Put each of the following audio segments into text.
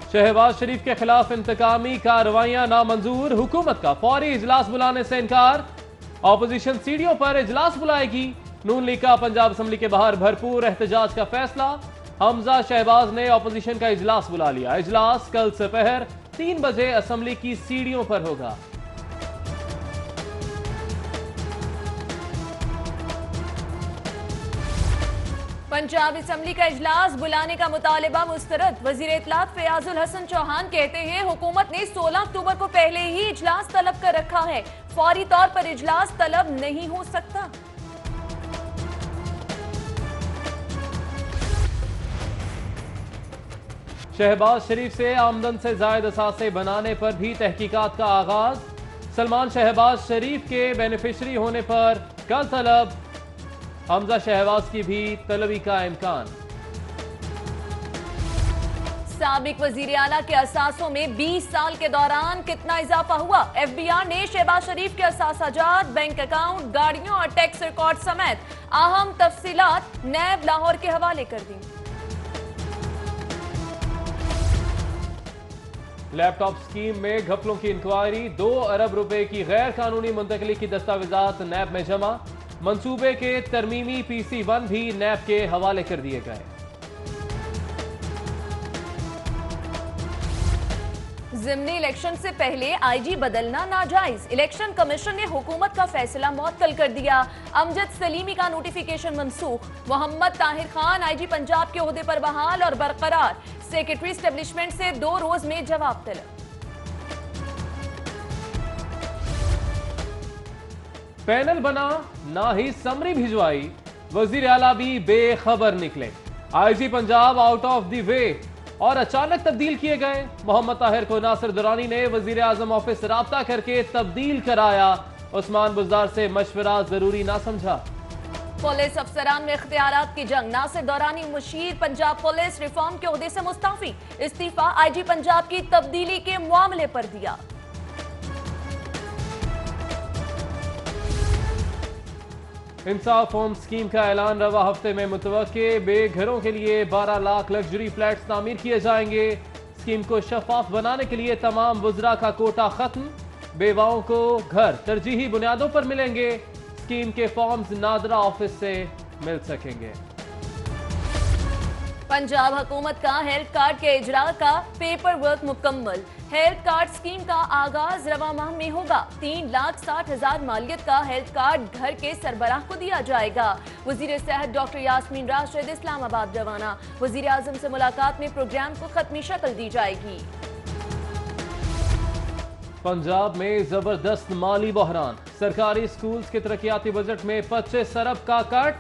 शहबाज शरीफ के खिलाफ इंतकामी कार्रवाइयां नामंजूर, हुकूमत का फौरी इजलास बुलाने से इनकार। ऑपोजिशन सीढ़ियों पर इजलास बुलाएगी। नून लीग का पंजाब असेंबली के बाहर भरपूर एहतजाज का फैसला। हमजा शहबाज ने ऑपोजिशन का इजलास बुला लिया। इजलास कल दोपहर 3 बजे असेंबली की सीढ़ियों पर होगा। पंजाब असेंबली का इजलास बुलाने का मुतालिबा मुस्तरद। वजीर इत्तलात फयाजुल हसन चौहान कहते हैं हुकूमत ने 16 अक्टूबर को पहले ही इजलास तलब कर रखा है, फौरी तौर पर इजलास तलब नहीं हो सकता। शहबाज शरीफ से आमदन से जायद असासे बनाने पर भी तहकीकात का आगाज। सलमान शहबाज शरीफ के बेनिफिशरी होने पर कल तलब। हमजा शहबाज की भी तलबी का इम्कान। साबिक वजीर आला के असासों में 20 साल के दौरान कितना इजाफा हुआ? एफबीआर ने शहबाज शरीफ के असासाजात, बैंक अकाउंट, गाड़ियों और टैक्स रिकॉर्ड समेत अहम तफसीलात नैब लाहौर के हवाले कर दी। लैपटॉप स्कीम में घपलों की इंक्वायरी। 2 अरब रुपए की गैर कानूनी मुंतकली की दस्तावेजात नैब में जमा। मंसूबे के तरमीमी PC-1 भी नैब के हवाले कर दिए गए। ज़िमनी इलेक्शन से पहले आईजी बदलना नाजायज। इलेक्शन कमीशन ने हुकूमत का फैसला मुअत्तल कर दिया। अमजद सलीमी का नोटिफिकेशन मनसूख। मोहम्मद ताहिर खान आईजी पंजाब के ओहदे पर बहाल और बरकरार। सेक्रेटरी एस्टेब्लिशमेंट से 2 रोज में जवाब तलब। पैनल बना ना ही समरी भिजवाई, वजीर आला भी बेखबर निकले। IG Punjab out of the way और अचानक तब्दील किए गए। मोहम्मद ताहिर को नासिर दुरानी ने वजीर आजम ऑफिस राब्ता करके तब्दील कराया। उस्मान बुज़दार से मशवरा जरूरी ना समझा। पुलिस अफसरान में इख्तियारात की जंग। नासिर दुरानी मुशीर पंजाब पुलिस रिफॉर्म के ओहदे से मुस्ताफी। इस्तीफा आईजी पंजाब की तब्दीली के मामले पर दिया। इंसाफ होम स्कीम का ऐलान रवा हफ्ते में मुतवक्के। बेघरों के लिए 12 लाख लग्जरी फ्लैट्स तामीर किए जाएंगे। स्कीम को शफाफ बनाने के लिए तमाम वुज़रा का कोटा खत्म। बेवाओं को घर तरजीही बुनियादों पर मिलेंगे। स्कीम के फॉर्म्स नादरा ऑफिस से मिल सकेंगे। पंजाब हुकूमत का हेल्थ कार्ड के इजरा का पेपर वर्क मुकम्मल। हेल्थ कार्ड स्कीम का आगाज रवा माह में होगा। 3,60,000 मालियत का हेल्थ कार्ड घर के सरबराह को दिया जाएगा। वजीर सेहत डॉक्टर यास्मीन राशिद इस्लामाबाद रवाना। वजीर आजम से मुलाकात में प्रोग्राम को खत्मी शक्ल दी जाएगी। पंजाब में जबरदस्त माली बहरान। सरकारी स्कूल्स के तरक्याती बजट में 25 अरब का कट।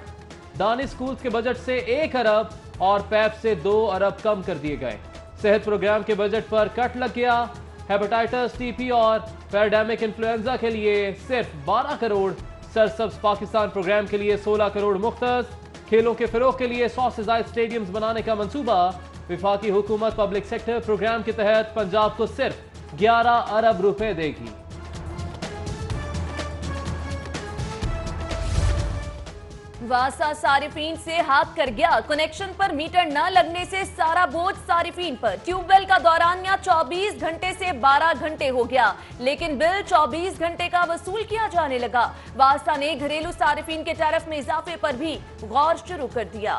दानी स्कूल्स के बजट से 1 अरब और पैप से 2 अरब कम कर दिए गए। सेहत प्रोग्राम के बजट पर कट लग गया। हेपेटाइटिस, टीपी और पैराडेमिक इन्फ्लुएंजा के लिए सिर्फ 12 करोड़। सरसब्ज पाकिस्तान प्रोग्राम के लिए 16 करोड़ मुख्तस। खेलों के फरोग के लिए 100 से ज्यादा स्टेडियम्स बनाने का मंसूबा। विफाकी हुकूमत पब्लिक सेक्टर प्रोग्राम के तहत पंजाब को सिर्फ 11 अरब रुपए देगी। वासा सारिफीन से हाथ कर गया। कनेक्शन पर मीटर न लगने से सारा बोझ सारिफीन पर। ट्यूबवेल का दौरानिया 24 घंटे से 12 घंटे हो गया, लेकिन बिल 24 घंटे का वसूल किया जाने लगा। वासा ने घरेलू सारिफीन के टैरिफ में इजाफे पर भी गौर शुरू कर दिया।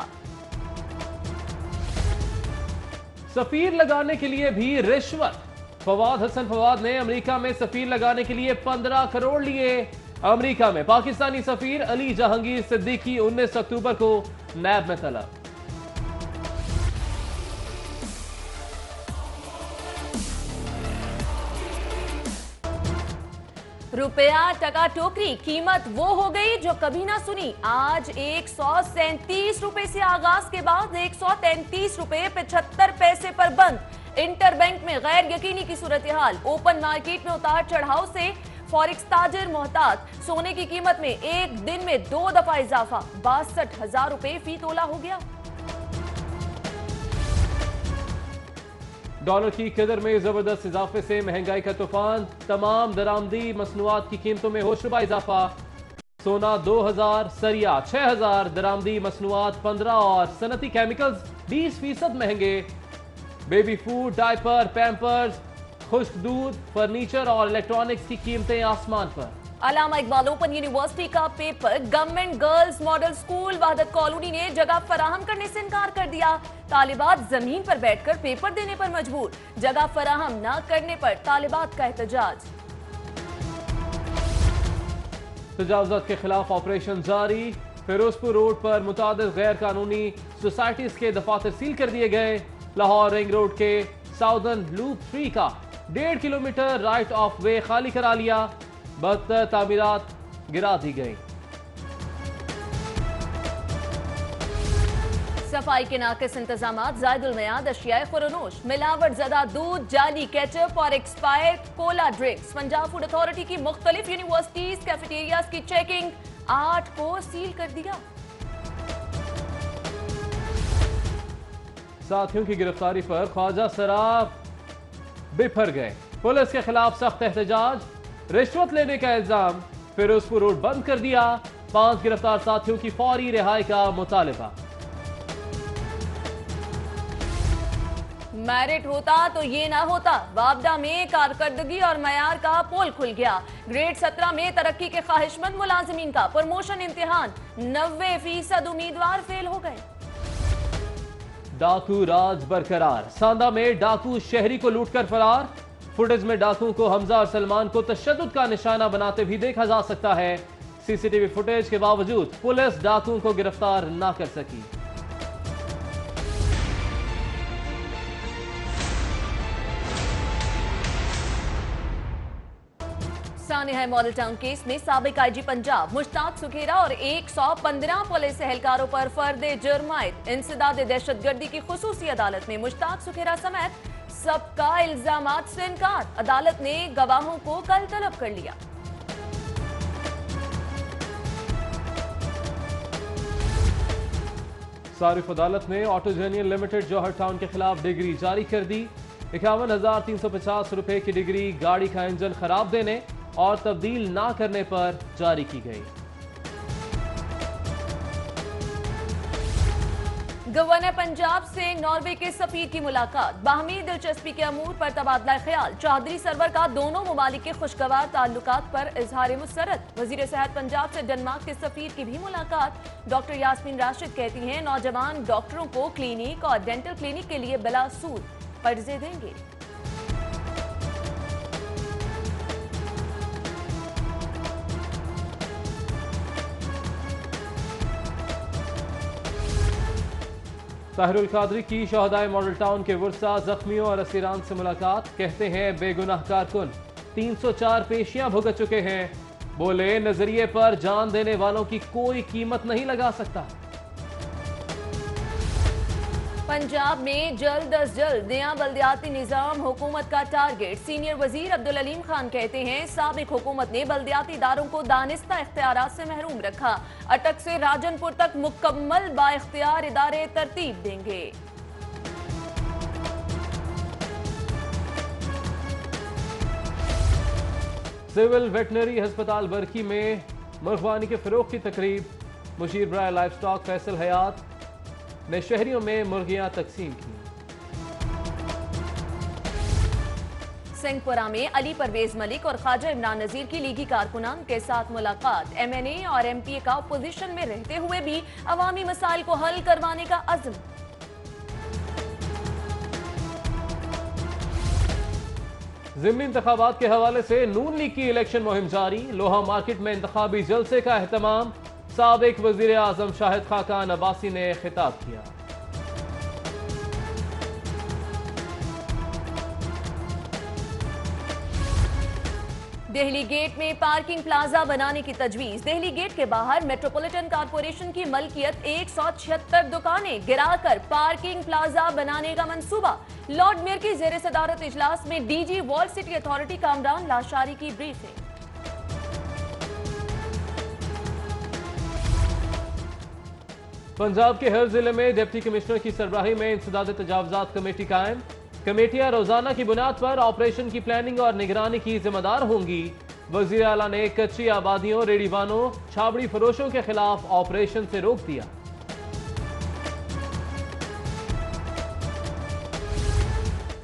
सफीर लगाने के लिए भी रिश्वत। फवाद हसन फवाद ने अमेरिका में सफीर लगाने के लिए 15 करोड़ लिए। अमेरिका में पाकिस्तानी सफीर अली जहांगीर सिद्दीकी 19 अक्टूबर को नैब में तलब। रुपया टका टोकरी कीमत वो हो गई जो कभी ना सुनी। आज 137 रुपए से आगाज के बाद 133 रुपए 75 पैसे पर बंद। इंटरबैंक में गैर यकीनी की सूरत हाल। ओपन मार्केट में उतार चढ़ाव से फॉरेक्स ताजिर मोहतात। सोने की कीमत में एक दिन में 2 दफा इजाफा। 62,000 रुपए फी तोला हो गया। डॉलर की कदर में जबरदस्त इजाफे से महंगाई का तूफान। तमाम दरामदी मसनूआत की कीमतों में होशरुबा इजाफा। सोना 2000, सरिया 6000, दरामदी मसनूआत 15 और सनती केमिकल्स 20% महंगे। बेबी फूड, डायपर, पैम्पर्स, खुश्क दूध, फर्नीचर और इलेक्ट्रॉनिक्स की कीमतें आसमान पर। अल्लामा इकबाल ओपन यूनिवर्सिटी का paper government girls model school Wahdat colony ने जगह फराहम करने से इनकार कर दिया। तालिबात जमीन पर बैठकर पेपर देने पर मजबूर, जगह फराहम न करने पर तालिबात का एहतजाज। तजावुज़ात के खिलाफ ऑपरेशन जारी। फिरोजपुर रोड पर मुतादिद गैर कानूनी सोसाइटीज के दफातर सील कर दिए गए। लाहौर रिंग रोड के साउदर्न लूप 3 का 1.5 किलोमीटर राइट ऑफ वे खाली करा लिया। बदतर तामीरात गिरा दी गई। सफाई के नाकिस इंतजामात, जायदुल मियाद अशियाए खुरनोश, मिलावट ज़दा दूध, जाली केचप और expire Cola drinks. Punjab food authority की मुख्तलिफ यूनिवर्सिटीज कैफेटेरियाज की चेकिंग, 8 को सील कर दिया। साथियों की गिरफ्तारी पर ख्वाजा सराफ बिफर गए। पुलिस के खिलाफ सख्त एहतजाज। रिश्वत लेने का इल्जाम, फिरोजपुर रोड बंद कर दिया। 5 गिरफ्तार साथियों की फौरी रिहाई का मुतालिबा। मेरिट होता तो ये ना होता। वापडा में कारकर्दगी और मयार का पोल खुल गया। ग्रेड 17 में तरक्की के ख्वाहिशमंद मुलाजिमीन का प्रमोशन इम्तिहान, 90% उम्मीदवार फेल हो गए। डाकू राज बरकरार। सांदा में डाकू शहरी को लूटकर फरार। फुटेज में डाकुओं को हमजा और सलमान को तशद्दुद का निशाना बनाते भी देखा जा सकता है। सीसीटीवी फुटेज के बावजूद पुलिस डाकुओं को गिरफ्तार ना कर सकी। सानिया मॉडल टाउन केस में साबिक आईजी पंजाब मुश्ताक सुखेरा और 115 पुलिस एहलकारों पर फर्दे जुर्म आयद। इंसदाद दहशतगर्दी की खुसूसी अदालत में मुश्ताक सुखेरा समेत सबका इल्जामात से इनकार। अदालत ने गवाहों को कल तलब कर लिया। सारिफ अदालत ने ऑटो यूनियन लिमिटेड जौहर टाउन के खिलाफ डिग्री जारी कर दी। 51,350 रुपए की डिग्री गाड़ी का इंजन खराब देने और तब्दील ना करने पर जारी की गई। गवर्नर पंजाब से नॉर्वे के सफीर की मुलाकात, बाहमी दिलचस्पी के अमूर पर तबादला ख्याल। चौधरी सरवर का दोनों ममालिक के खुशगवार ताल्लुकात पर इजहार मुसरत। वजीर सेहत पंजाब से डेनमार्क के सफीर की भी मुलाकात। डॉक्टर यास्मीन राशिद कहती हैं नौजवान डॉक्टरों को क्लिनिक और डेंटल क्लिनिक के लिए बिला सूद कर्जे देंगे। ताहिरुल कादरी की शहदाए मॉडल टाउन के वर्सा जख्मियों और असीरान से मुलाकात। कहते हैं बेगुनाह कारकुन 304 पेशियां भुगत चुके हैं। बोले नजरिए पर जान देने वालों की कोई कीमत नहीं लगा सकता। पंजाब में जल्द अज जल्द नया बल्दियाती निजाम हुकूमत का टारगेट। सीनियर वजीर अब्दुल अलीम खान कहते हैं साबिक हुकूमत ने बल्दियाती इदारों को दानिस्ता इख्तियारात से महरूम रखा। अटक से राजनपुर तक मुकम्मल बाइख्तियार इदारे तरतीब देंगे। सिविल वेटनरी अस्पताल बरकी में मुर्गबानी के फरोग की तकरीब। मुशीर बराए लाइफ स्टॉक फैसल हयात ने शहरियों में मुर्गियां तकसीम की। सिंहपुरा में अली परवेज मलिक और ख्वाजा इमरान नजीर की लीगी कारकुनान के साथ मुलाकात। MNA और MPA का अपोजिशन में रहते हुए भी अवामी मसाइल को हल करवाने का अज़्म। ज़िमनी इंतखाबात के हवाले से नून लीग की इलेक्शन मुहिम जारी। लोहा मार्केट में इंतखाबी जलसे का एहतमाम। साबिक वजीर आजम शाहिद खाकान अब्बासी ने खिताब किया। दिल्ली गेट में पार्किंग प्लाजा बनाने की तजवीज। दिल्ली गेट के बाहर मेट्रोपॉलिटन कॉरपोरेशन की मलकियत 176 दुकानें गिराकर पार्किंग प्लाजा बनाने का मंसूबा। लॉर्ड मेयर की जेर सदारत इजलास में DG world city authority Kamran Lashari की ब्रीफिंग। पंजाब के हर जिले में डिप्टी कमिश्नर की सरबराही में इंसदाद तजावुज़ात कमेटी कायम। कमेटियां रोजाना की बुनियाद पर ऑपरेशन की प्लानिंग और निगरानी की जिम्मेदार होंगी। वजीर आला ने कच्ची आबादियों, रेडीवानों, छाबड़ी फरोशों के खिलाफ ऑपरेशन से रोक दिया।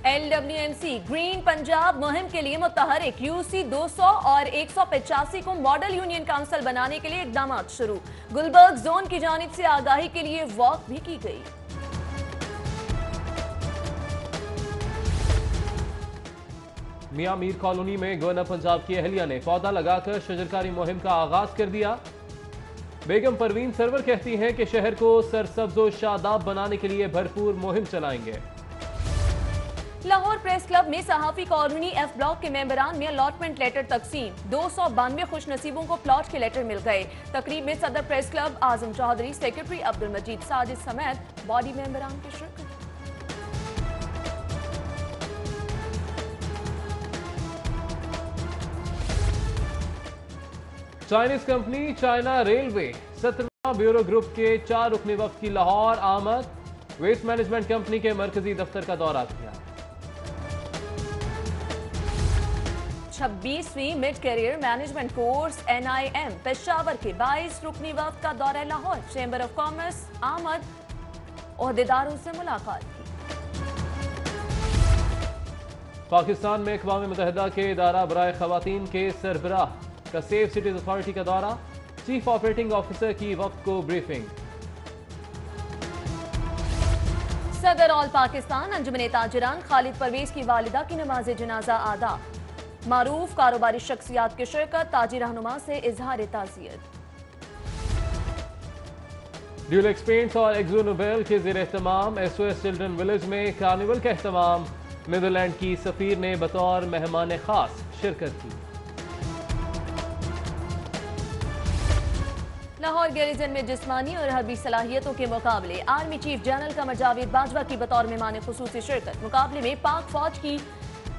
LWMC ग्रीन पंजाब मुहिम के लिए मुतहरिक UC 200 और 185 को मॉडल यूनियन काउंसिल बनाने के लिए इकदाम शुरू। गुलबर्ग जोन की जानिब से आगाही के लिए वॉक भी की गई। मियां मीर कॉलोनी में गवर्नर पंजाब की अहलिया ने पौधा लगाकर शजरकारी मुहिम का आगाज कर दिया। बेगम परवीन सरवर कहती हैं कि शहर को सरसब्ज और शादाब बनाने के लिए भरपूर मुहिम चलाएंगे। लाहौर प्रेस क्लब में सहाफी कॉलोनी F ब्लॉक के मेंबरान में अलॉटमेंट लेटर तकसीम। 292 खुश नसीबों को प्लॉट के लेटर मिल गए। तकरीब में सदर press club Azam Chaudhry, secretary Abdul मजीद साजिद समेत बॉडी मेंबरान की शिरकत। चाइनीज कंपनी चाइना रेलवे 17वां ब्यूरो ग्रुप के 4 रुकनी वफ्द की लाहौर आमद। वेस्ट मैनेजमेंट कंपनी के मरकजी दफ्तर का दौरा किया। 26वीं mid career management course NIM Peshawar के 22 रुकनी वफ्द का दौरा लाहौर। चैम्बर ऑफ कॉमर्स आमद, ओहदेदारों से मुलाकात की। पाकिस्तान में अक़वाम मुत्तहिदा के इदारा बराए ख़वातीन के सरबराह का सेफ सिटीज अथॉरिटी का दौरा। चीफ ऑपरेटिंग ऑफिसर की वक्त को ब्रीफिंग। सदर ऑल पाकिस्तान अंजुमन ताजिरान खालिद परवेज की वालिदा की नमाज जनाजा आदा। मारूफ कारोबारी शख्सियात की शिरकत, ताजी रहनुमा से इजहार ताज़ियत। ड्यूलेक्स पेंट्स और एक्सो नोबेल के ज़ेर एहतमाम SOS चिल्ड्रन विलेज में कार्निवल का एहतमाम। नीदरलैंड की सफीर ने बतौर मेहमान खास शिरकत की। लाहौर गैरिजन में जिस्मानी और हर्बी सलाहियतों के मुकाबले army chief general Qamar Javed Bajwa की बतौर मेहमान खुसूसी शिरकत। मुकाबले में पाक फौज की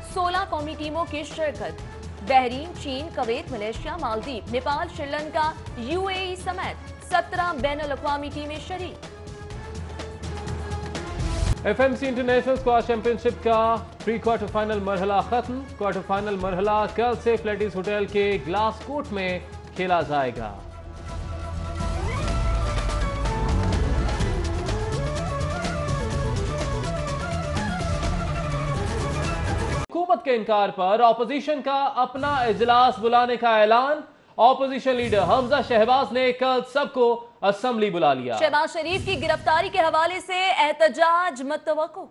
16 कौमी टीमों की शिरकत। बहरीन, चीन, Kuwait, Malaysia, Maldives, Nepal, Sri Lanka, UAE समेत 17 बैनुल अक़वामी टीमें शरीक। FMC इंटरनेशनल स्क्वाश चैंपियनशिप का प्री क्वार्टर फाइनल मरहला खत्म। क्वार्टर फाइनल मरहला कल से फ्लैटिस होटल के ग्लास कोर्ट में खेला जाएगा। हुकूमत के इनकार पर ऑपोजिशन का अपना इजलास बुलाने का ऐलान। ऑपोजिशन लीडर हमजा शहबाज ने कल सबको असेंबली बुला लिया। शहबाज शरीफ की गिरफ्तारी के हवाले से एहतजाज मतवक्को।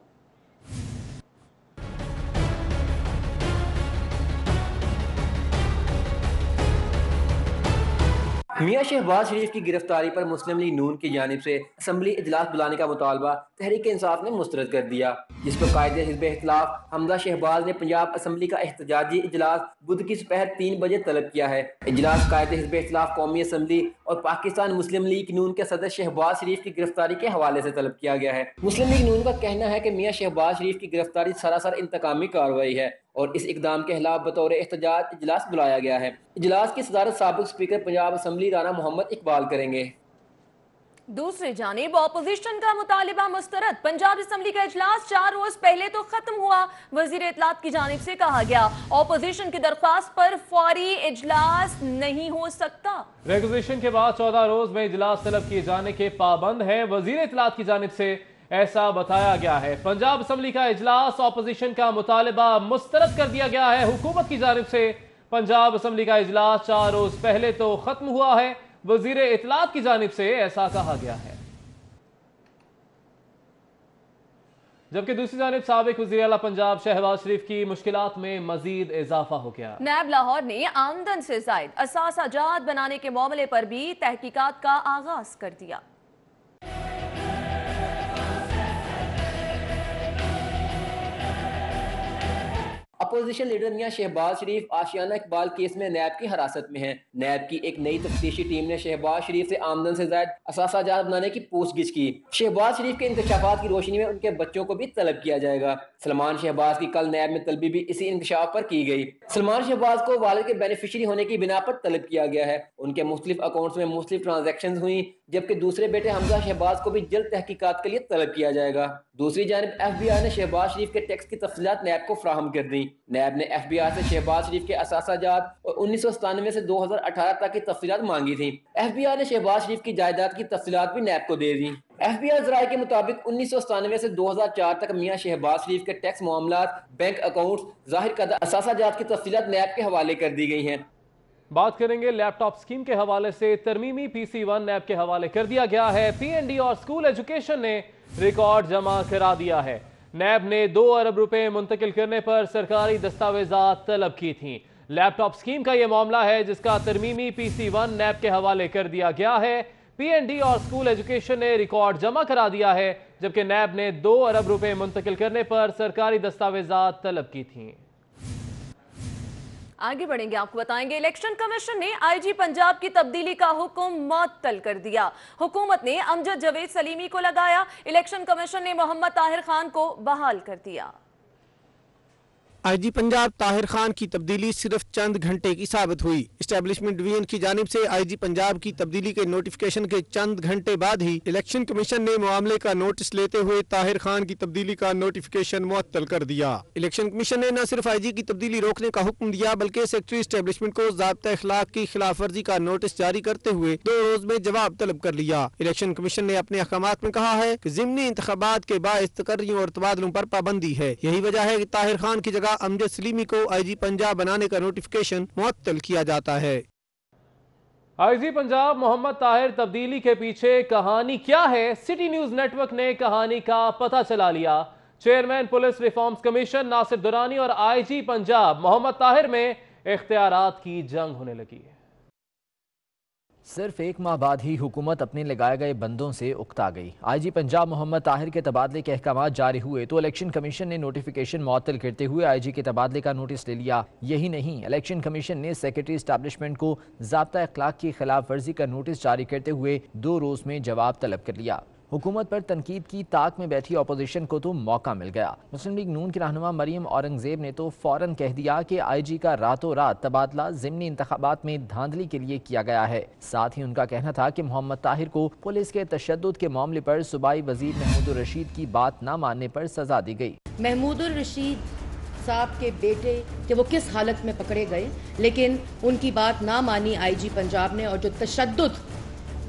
मियां शहबाज शरीफ की गिरफ्तारी पर मुस्लिम लीग नून की जानिब से असम्बली इजलास बुलाने का मुतालबा तहरीक इंसाफ ने मुस्तरद कर दिया, जिस पर कायदे हिज़्ब इख्तिलाफ हमजा शहबाज ने पंजाब असम्बली का एहतजाजी इजलास बुध की दोपहर 3 बजे तलब किया है। इजलास कायदे हिज़्ब इख्तिलाफ कौमी असम्बली और पाकिस्तान मुस्लिम लीग नून के सदर शहबाज शरीफ की गिरफ्तारी के हवाले से तलब किया गया है। मुस्लिम लीग नून का कहना है कि मियां शहबाज शरीफ की गिरफ्तारी सरासर इंतकामी कार्रवाई है और इस इकदाम के खिलाफ बतौर एहतजाज इजलास बुलाया गया है। इजलास की सदारत साबिक स्पीकर पंजाब असम्बली राना मोहम्मद इकबाल करेंगे। दूसरी जानिब ऑपोजिशन का मुतालिबा मुस्तरद। पंजाब असम्बली का इजलास 4 रोज पहले तो खत्म हुआ। वजीर इत्तलात की जानिब से कहा गया ऑपोजिशन की दरख्वास्त पर फौरी इजलास नहीं हो सकता। रेगुलेशन के बाद 14 रोज में इजलास तलब किए जाने के पाबंद है। वजीर इत्तलात की जानिब से ऐसा बताया गया है। पंजाब असम्बली का इजलास ऑपोजिशन का मुतालिबा मुस्तरद कर दिया गया है। हुकूमत की जानिब से पंजाब असम्बली का इजलास 4 रोज पहले तो खत्म हुआ है। वजीर इत्तलात की जानिब से ऐसा कहा गया है। जबकि दूसरी जानिब साबिक वज़ीर आला पंजाब शहबाज शरीफ की मुश्किलात में मजीद इजाफा हो गया। नैब लाहौर ने आमदन से जायद असासाजात बनाने के मामले पर भी तहकीकात का आगाज कर दिया। अपोजिशन लीडर मियां शहबाज शरीफ आशियाना इकबाल केस में नैब की हिरासत में हैं। नैब की एक नई तफ्तीशी टीम ने शहबाज शरीफ से आमदन से जायद असासाजात बनाने की पूछगिछ की। शहबाज शरीफ के इंकशाफात की रोशनी में उनके बच्चों को भी तलब किया जाएगा। सलमान शहबाज की कल नैब में तलबी भी इसी इंकशाफ पर की गई। सलमान शहबाज को वालिद के बेनिफिशरी होने की बिना पर तलब किया गया है। उनके मुख्तलिफ अकाउंट्स में मुख्तलिफ ट्रांजेक्शन हुई, जबकि दूसरे बेटे हमजा शहबाज को भी जल्द तहकीकात के लिए तलब किया जाएगा। दूसरी जानिब FBI ने शहबाज शरीफ के टैक्स की तफसीलात नैब को फ्राहम कर दी। नैब ने FBI से शहबाज शरीफ के असासाजात और 1997 से 2018 तक की तफसीलात मांगी थी। FBI ने शहबाज शरीफ की जायदाद की तफसीलात भी नैब को दे दी। FBI ज़राए के मुताबिक 1997 से 2004 तक मियां शहबाज शरीफ के टैक्स मामलात, बैंक अकाउंट्स, ज़ाहिर करदा असासाजात की तफसीलात नैब के हवाले कर दी गई हैं। बात करेंगे लैपटॉप स्कीम के हवाले से। तरमीमी PC1 नैब के हवाले कर दिया गया है। PND और स्कूल एजुकेशन ने रिकॉर्ड जमा करा दिया है। नैब ने 2 अरब रुपए मुंतकिल करने पर सरकारी दस्तावेजात तलब की थी। लैपटॉप स्कीम का यह मामला है जिसका तरमीमी PC1 नैब के हवाले कर दिया गया है। PND और स्कूल एजुकेशन ने रिकॉर्ड जमा करा दिया है, जबकि नैब ने 2 अरब रुपए मुंतकिल करने पर सरकारी दस्तावेजात तलब की थी। आगे बढ़ेंगे, आपको बताएंगे इलेक्शन कमीशन ने IG पंजाब की तब्दीली का हुक्म मुअत्तल कर दिया। हुकूमत ने अमजद जावेद सलीमी को लगाया। इलेक्शन कमीशन ने मोहम्मद ताहिर खान को बहाल कर दिया। IG पंजाब ताहिर खान की तब्दीली सिर्फ चंद घंटे की साबित हुई। इस्टेब्लिशमेंट डिवीजन की जानिब से IG पंजाब की तब्दीली के नोटिफिकेशन के चंद घंटे बाद ही इलेक्शन कमीशन ने मामले का नोटिस लेते हुए ताहिर खान की तब्दीली का नोटिफिकेशन मुअत्तल कर दिया। इलेक्शन कमीशन ने न सिर्फ IG की तब्दीली रोकने का हुक्म दिया, बल्कि सेक्रेटरी इस्टेब्लिशमेंट को ज़ाब्ता इखलाक की खिलाफ वर्जी का नोटिस जारी करते हुए 2 रोज में जवाब तलब कर लिया। इलेक्शन कमीशन ने अपने अहकामात में कहा है कि ज़िमनी इंतखाबात के बाइस तकर्रियों और तबादलों पर पाबंदी है। यही वजह है कि ताहिर खान की जगह अमजद सलीमी को IG पंजाब बनाने का नोटिफिकेशन मुअत्तल किया जाता है। IG पंजाब मोहम्मद ताहिर तब्दीली के पीछे कहानी क्या है? सिटी न्यूज नेटवर्क ने कहानी का पता चला लिया। Chairman police reforms commission Nasir Durrani और IG पंजाब मोहम्मद ताहिर में इख्तियारात की जंग होने लगी है। सिर्फ 1 माह बाद ही हुकूमत अपने लगाए गए बंदों से उकता गई। IG पंजाब मोहम्मद ताहिर के तबादले के अहकाम जारी हुए तो इलेक्शन कमीशन ने नोटिफिकेशन मुअत्तल करते हुए IG के तबादले का नोटिस ले लिया। यही नहीं, इलेक्शन कमीशन ने सेक्रेटरी इस्टेब्लिशमेंट को ज़ाब्ता इखलाक की खिलाफ वर्जी का नोटिस जारी करते हुए 2 रोज में जवाब तलब कर लिया। हुकूमत पर तनकीद की ताक में बैठी अपोजिशन को तो मौका मिल गया। मुस्लिम लीग नून की रहनुमा मरियम औरंगजेब ने तो फौरन कह दिया कि IG का रातों रात तबादला ज़िमनी इंतखाबात में धांधली के लिए किया गया है। साथ ही उनका कहना था कि मोहम्मद ताहिर को पुलिस के तशद्दुद के मामले पर सूबाई वजीर महमूदुर रशीद की बात न मानने पर सजा दी गई। महमूदुर रशीद साहब के बेटे कि वो किस हालत में पकड़े गए, लेकिन उनकी बात ना मानी IG पंजाब ने, और जो तशद्दुद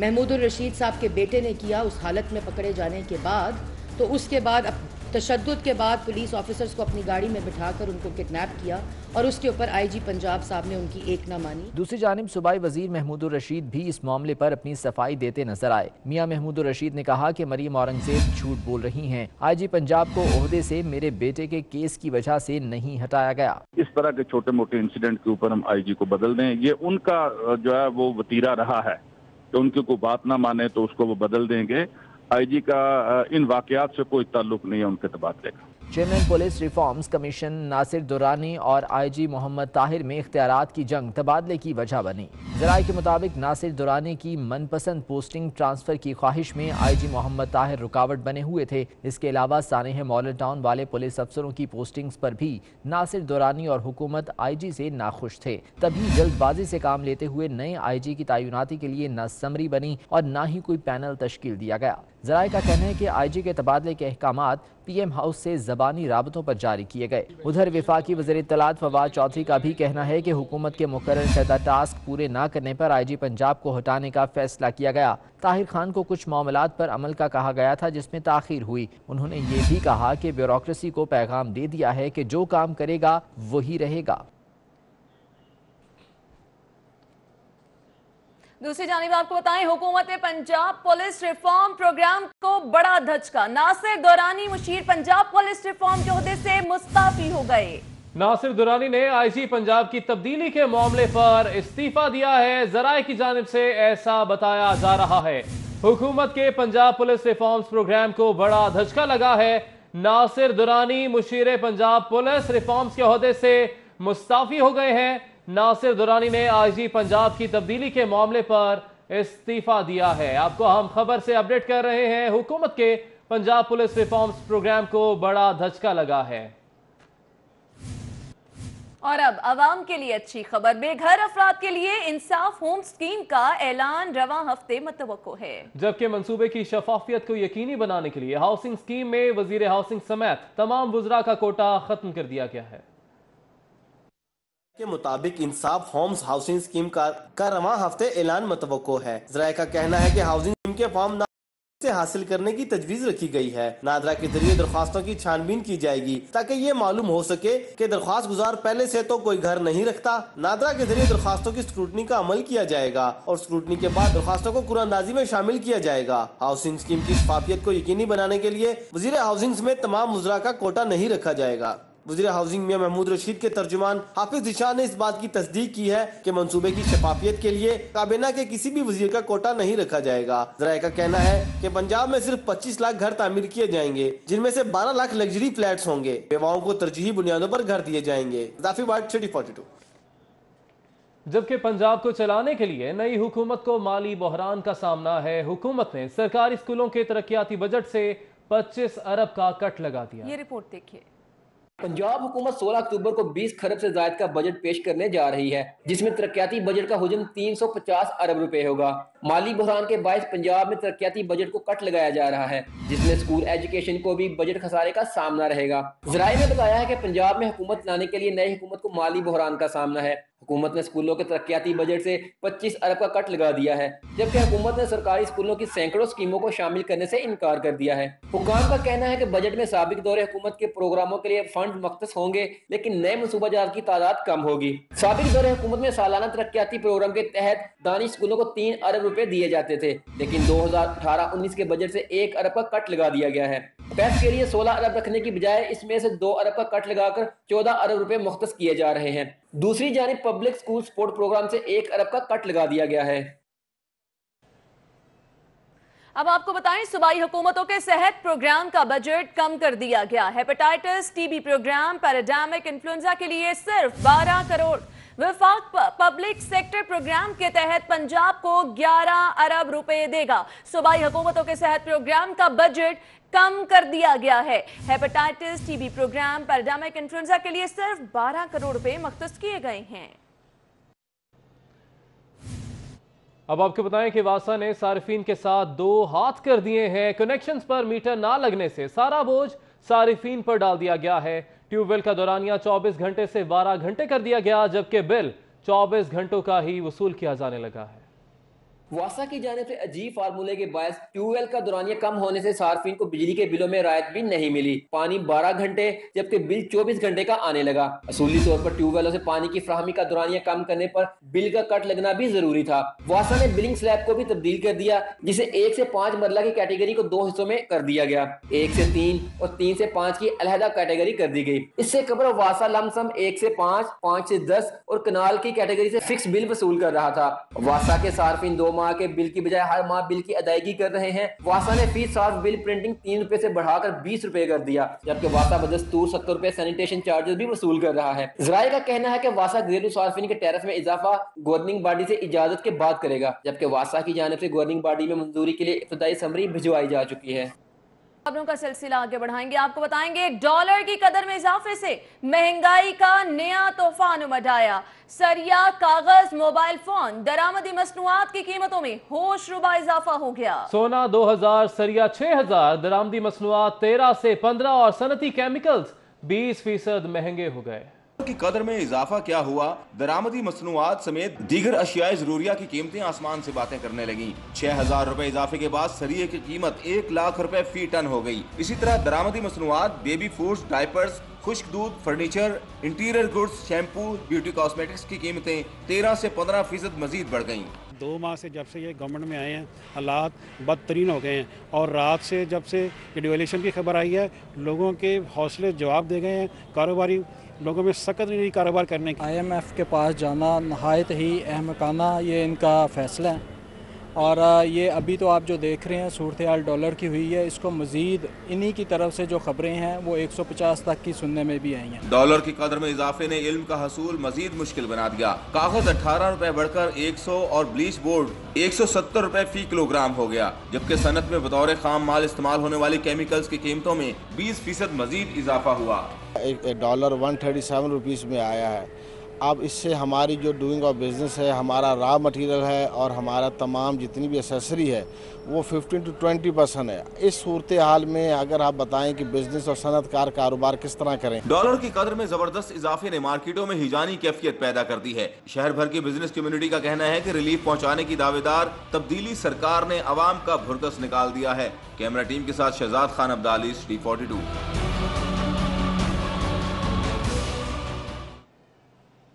महमूदुर रशीद साहब के बेटे ने किया उस हालत में पकड़े जाने के बाद, तो उसके बाद अब तशद्दुद के बाद पुलिस ऑफिसर्स को अपनी गाड़ी में बिठाकर उनको किडनैप किया और उसके ऊपर IG पंजाब साहब ने उनकी एक ना मानी। दूसरी जानिब सूबाई वजीर महमूदुर रशीद भी इस मामले पर अपनी सफाई देते नजर आए। मियां महमूदुर रशीद ने कहा कि मरियम औरंगजेब झूठ बोल रही हैं। IG पंजाब को ओहदे से मेरे बेटे के केस की वजह से नहीं हटाया गया। इस तरह के छोटे मोटे इंसिडेंट के ऊपर हम IG को बदल दें, ये उनका जो है वो वतीरा रहा है कि उनकी कोई बात ना माने तो उसको वो बदल देंगे। IG का इन वाकयात से कोई ताल्लुक नहीं है उनके तबादले का। Chairman police reforms commission Nasir Durrani और IG मोहम्मद ताहिर में इख्तियारात की जंग तबादले की वजह बनी। ज़राए के मुताबिक नासिर दुरानी की मनपसंद पोस्टिंग ट्रांसफर की ख्वाहिश में IG मोहम्मद ताहिर रुकावट बने हुए थे। इसके अलावा सानेह मॉडल टाउन वाले पुलिस अफसरों की पोस्टिंग्स पर भी नासिर दुरानी और हुकूमत IG से नाखुश थे। तभी जल्दबाजी से काम लेते हुए नए IG की तैनाती के लिए न समरी बनी और न ही कोई पैनल तश्कील दिया गया। ज़राए का कहना है कि IG के तबादले के अहकामात PM हाउस से ज़बानी राबतों पर जारी किए गए। उधर वफाकी वज़ीर इत्तलात फवाद चौधरी का भी कहना है कि हुकूमत के मुकर्रर करदा टास्क पूरे न करने पर IG पंजाब को हटाने का फैसला किया गया। ताहिर खान को कुछ मामलात पर अमल का कहा गया था जिसमें ताखीर हुई। उन्होंने ये भी कहा कि ब्यूरोक्रेसी को पैगाम दे दिया है कि जो काम करेगा वही रहेगा। दूसरी जानिब आपको बताएं, हुकूमत पंजाब पुलिस रिफॉर्म प्रोग्राम को बड़ा धचका। नासिर दुरानी मुशीर पंजाब पुलिस रिफॉर्म के ओहदे से मुस्ताफी हो गए। नासिर दुरानी ने IG पंजाब की तब्दीली के मामले पर इस्तीफा दिया है। ज़राए की जानिब से ऐसा बताया जा रहा है। हुकूमत के पंजाब पुलिस रिफॉर्म्स प्रोग्राम को बड़ा धचका लगा है। नासिर दुरानी मुशीर पंजाब पुलिस रिफॉर्म्स के ओहदे से मुस्ताफी हो गए हैं। नासिर दुरानी ने IG पंजाब की तब्दीली के मामले पर इस्तीफा दिया है। आपको हम खबर से अपडेट कर रहे हैं। हुकूमत के पंजाब पुलिस रिफॉर्म्स प्रोग्राम को बड़ा धचका लगा है। और अब आवाम के लिए अच्छी खबर। बेघर अफराद के लिए इंसाफ होम स्कीम का ऐलान रवां हफ्ते मुतवक्को है। जबकि मंसूबे की शफाफियत को यकीनी बनाने के लिए हाउसिंग स्कीम में वजीर हाउसिंग समेत तमाम वुज़रा का कोटा खत्म कर दिया गया है। के मुताबिक इंसाफ होम्स हाउसिंग स्कीम का रवां हफ्ते ऐलान मुतवक्को है। ज़राए का कहना है कि हाउसिंग स्कीम के फॉर्म से हासिल करने की तजवीज रखी गई है। नादरा के जरिए दरख्वास्तों की छानबीन की जाएगी ताकि ये मालूम हो सके कि दरख्वास्त गुजार पहले से तो कोई घर नहीं रखता। नादरा के जरिए दरख्वास्तों की स्क्रूटनी का अमल किया जाएगा और स्क्रूटनी के बाद दरख्वास्तों को कुरानंदाजी में शामिल किया जाएगा। हाउसिंग स्कीम की शफाफियत को यकीनी बनाने के लिए वजीर हाउसिंग में तमाम मुजरा का कोटा नहीं रखा जाएगा। वज़ीर हाउसिंग मियां महमूद रशीद के तर्जुमान हाफिज दिशान ने इस बात की तस्दीक की है कि मंसूबे की शफाफियत के लिए काबीना के किसी भी वजीर का कोटा नहीं रखा जाएगा। ज़राए का कहना है कि पंजाब में सिर्फ 25 लाख घर तामीर किए जाएंगे, जिनमें से 12 लाख लग्जरी फ्लैट्स होंगे। बेवाओं को तरजीही बुनियादों पर घर दिए जाएंगे। जाफी वाइट, सिटी 42। जबकि पंजाब को चलाने के लिए नई हुकूमत को माली बहरान का सामना है। हुकूमत ने सरकारी स्कूलों के तरक्याती बजट से 25 अरब का कट लगा दिया। ये रिपोर्ट देखिए। पंजाब हुकूमत 16 अक्टूबर को 20 खरब से ज्यादा का बजट पेश करने जा रही है, जिसमें तरक्याती बजट का हुजम 350 अरब रुपए होगा। माली बहरान के बायस पंजाब में तरक्याती बजट को कट लगाया जा रहा है, जिसमें स्कूल एजुकेशन को भी बजट खसारे का सामना रहेगा। ज़राए ने बताया है कि पंजाब में हुकूमत लाने के लिए नई हुकूमत को माली बहरान का सामना है। हुकूमत ने स्कूलों के तरक्याती बजट से 25 अरब का कट लगा दिया है, जबकि हुकूमत ने सरकारी स्कूलों की सैकड़ों स्कीमों को शामिल करने से इनकार कर दिया है। हुकाम का कहना है कि बजट में साबिक दौरे हुकूमत के प्रोग्रामों के लिए फंड मख्तस होंगे, लेकिन नए मनसूबाजात की तादाद कम होगी। साबिक दौरे हुकूमत में सालाना तरक्याती प्रोग्राम के तहत दानिश स्कूलों को 3 अरब रुपए दिए जाते थे, लेकिन 2018-19 के बजट से 1 अरब का कट लगा दिया गया है। पैस के लिए 16 अरब रखने की बजाय इसमें से 2 अरब का कट लगाकर 14 अरब रुपए मुख्तस किए जा रहे हैं। दूसरी जानिब पब्लिक स्कूल सपोर्ट प्रोग्राम से 1 अरब का कट लगा दिया गया है। अब आपको बताएं, सूबाई हुकूमतों के सेहत प्रोग्राम का बजट कम कर दिया गया। हेपेटाइटिस, टीबी प्रोग्राम, पैराडामिक इन्फ्लुएंजा के लिए सिर्फ 12 करोड़। विफाक पब्लिक सेक्टर प्रोग्राम के तहत पंजाब को 11 अरब रुपए देगा। सूबाई हुकूमतों के सेहत प्रोग्राम का बजट कम कर दिया गया है। हेपेटाइटिस, टीबी प्रोग्राम, पैराडामिक इन्फ्लुएंजा के लिए सिर्फ 12 करोड़ रुपए मख्तस किए गए हैं। अब आपको बताएं कि वासा ने सारिफीन के साथ 2 हाथ कर दिए हैं। कनेक्शंस पर मीटर ना लगने से सारा बोझ सारिफीन पर डाल दिया गया है। ट्यूबवेल का दौरानिया 24 घंटे से 12 घंटे कर दिया गया, जबकि बिल 24 घंटों का ही वसूल किया जाने लगा है। वासा की जानिब से अजीब फार्मूले के बायस ट्यूबवेल का दौरानिया कम होने से सार्फिन को बिजली के बिलों में राहत भी नहीं मिली। पानी 12 घंटे जबकि बिल 24 घंटे का आने लगा। असूली तौर पर ट्यूबवेलों से पानी की फ्राहमी का दौरानिया कम करने पर बिल का कट लगना भी जरूरी था। वासा ने बिलिंग स्लैब को भी तब्दील कर दिया, जिसे 1 से 5 मरला की कैटेगरी को 2 हिस्सों में कर दिया गया। 1 से 3 और 3 से 5 की अलहदा कैटेगरी कर दी गई। इससे कबल वासा लमसम 1 से 5, 5 से 10 और कनाल की कैटेगरी से फिक्स बिल वसूल कर रहा था। वासा के सार्फिन 2 माह के बिल की बजाय हर माह बिल की अदायगी कर रहे हैं। वासा ने फीस साफ बिल प्रिंटिंग 3 रुपए से बढ़ाकर 20 रुपए कर दिया, जबकि वासा बदस्तूर 70 रुपए सैनिटेशन चार्जेस भी वसूल कर रहा है। ज़राए का कहना है कि वासा घरेलू सार्फिन के टैरिफ में इजाफा गवर्निंग बॉडी से इजाजत के बाद करेगा, जबकि वासा की जानिब से गवर्निंग बॉडी में मंजूरी के लिए इब्तदाई समरी भिजवाई जा चुकी है। खबरों का सिलसिला आगे बढ़ाएंगे। आपको बताएंगे, डॉलर की कदर में इजाफे से महंगाई का नया तूफान उमड़ आया। सरिया, कागज, मोबाइल फोन, दरामदी मसनूआत की कीमतों में होशरुबा इजाफा हो गया। सोना 2000, सरिया 6000, दरामदी मसनूआत 13 से 15 और सनती केमिकल्स 20% महंगे हो गए। की कदर में इजाफा क्या हुआ, दरामदी मसनूआत समेत दीगर अशियाए जरूरिया की कीमतें आसमान से बातें करने लगी। 6000 रुपए इजाफे के बाद सरिये की कीमत 1 लाख रुपए फी टन हो गई। इसी तरह दरामदी मसनूआत, बेबी फूड्स, डायपर्स, खुश्क दूध, furniture, interior goods, shampoo, beauty cosmetics की कीमतें 13 से 15% मजीद बढ़ गयी। 2 माह से जब से ये गवर्नमेंट में आए हैं, हालात बदतरीन हो गए हैं और रात से जब से ये डिवेल्यूशन की खबर आई है, लोगों के हौसले जवाब दे गए हैं। कारोबारी लोगों में सख्त नहीं कारोबार करने की। IMF के पास जाना नहायत ही अहमकाना ये इनका फैसला है और ये अभी तो आप जो देख रहे हैं सूरत हाल डॉलर की हुई है, इसको मजीद इन्हीं की तरफ से जो खबरें हैं वो 150 तक की सुनने में भी आई हैं। डॉलर की कदर में इजाफे ने इल्म का हसूल मजीद मुश्किल बना दिया। कागज 18 रुपए बढ़कर 100 और ब्लीच बोर्ड 170 रुपए फी किलोग्राम हो गया, जबकि सनत में बतौर खाम माल इस्तेमाल होने वाली केमिकल्स की कीमतों में 20% मजीद इजाफा हुआ। $1 137 रुपीस में आया है अब इससे हमारी जो डूइंग ऑफ बिज़नेस है, हमारा रॉ मटेरियल है और हमारा तमाम जितनी भी एसेसरी है वो 15 to 20% है। इस सूरत हाल में अगर आप बताएं कि बिजनेस और सनतकार कारोबार किस तरह करें। डॉलर की कदर में जबरदस्त इजाफे ने मार्केटों में हिजानी कैफियत पैदा कर दी है। शहर भर की बिजनेस कम्युनिटी का कहना है कि रिलीफ पहुंचाने की दावेदार तब्दीली सरकार ने अवाम का भुरकस निकाल दिया है। कैमरा टीम के साथ शहजाद खान अब्दाली, T42।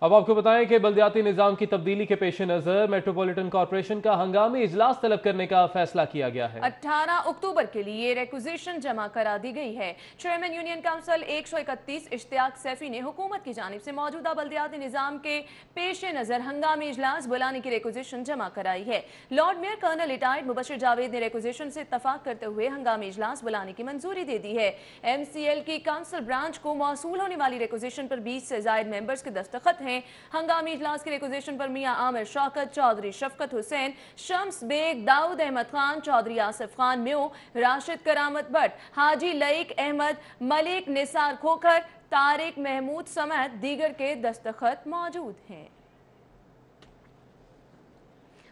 अब आपको बताएं कि बल्दियाती निज़ाम की तब्दीली के पेश नज़र मेट्रोपॉलिटन कॉर्पोरेशन का हंगामी इजलास तलब करने का फैसला किया गया है। 18 अक्टूबर के लिए रिक्विजिशन जमा करा दी गई है। Chairman union council 131 Ishtiaq Saifi ने हुकूमत की जानिब से मौजूदा बल्दियाती निज़ाम के पेश नज़र हंगामी इजलास बुलाने की रिक्विजिशन जमा कराई है। Lord mayor colonel retired Mubashir Javed ने रिक्विजिशन से इत्तफाक करते हुए हंगामी इजलास बुलाने की मंजूरी दे दी है। MCL की काउंसिल ब्रांच को मौसूल होने वाली रिक्विजिशन पर 20 से ज्यादा मेंबर्स के दस्तखत हैं। हंगामी इजलास की रिक्विजिशन पर मियां आमिर शौकत, चौधरी शफकत हुसैन, शम्स बेग, दाऊद अहमद खान, चौधरी आसिफ खान म्यो, राशिद करामत भट्ट, हाजी लईक अहमद, मलिक निसार खोखर, तारिक महमूद समेत दीगर के दस्तखत मौजूद हैं।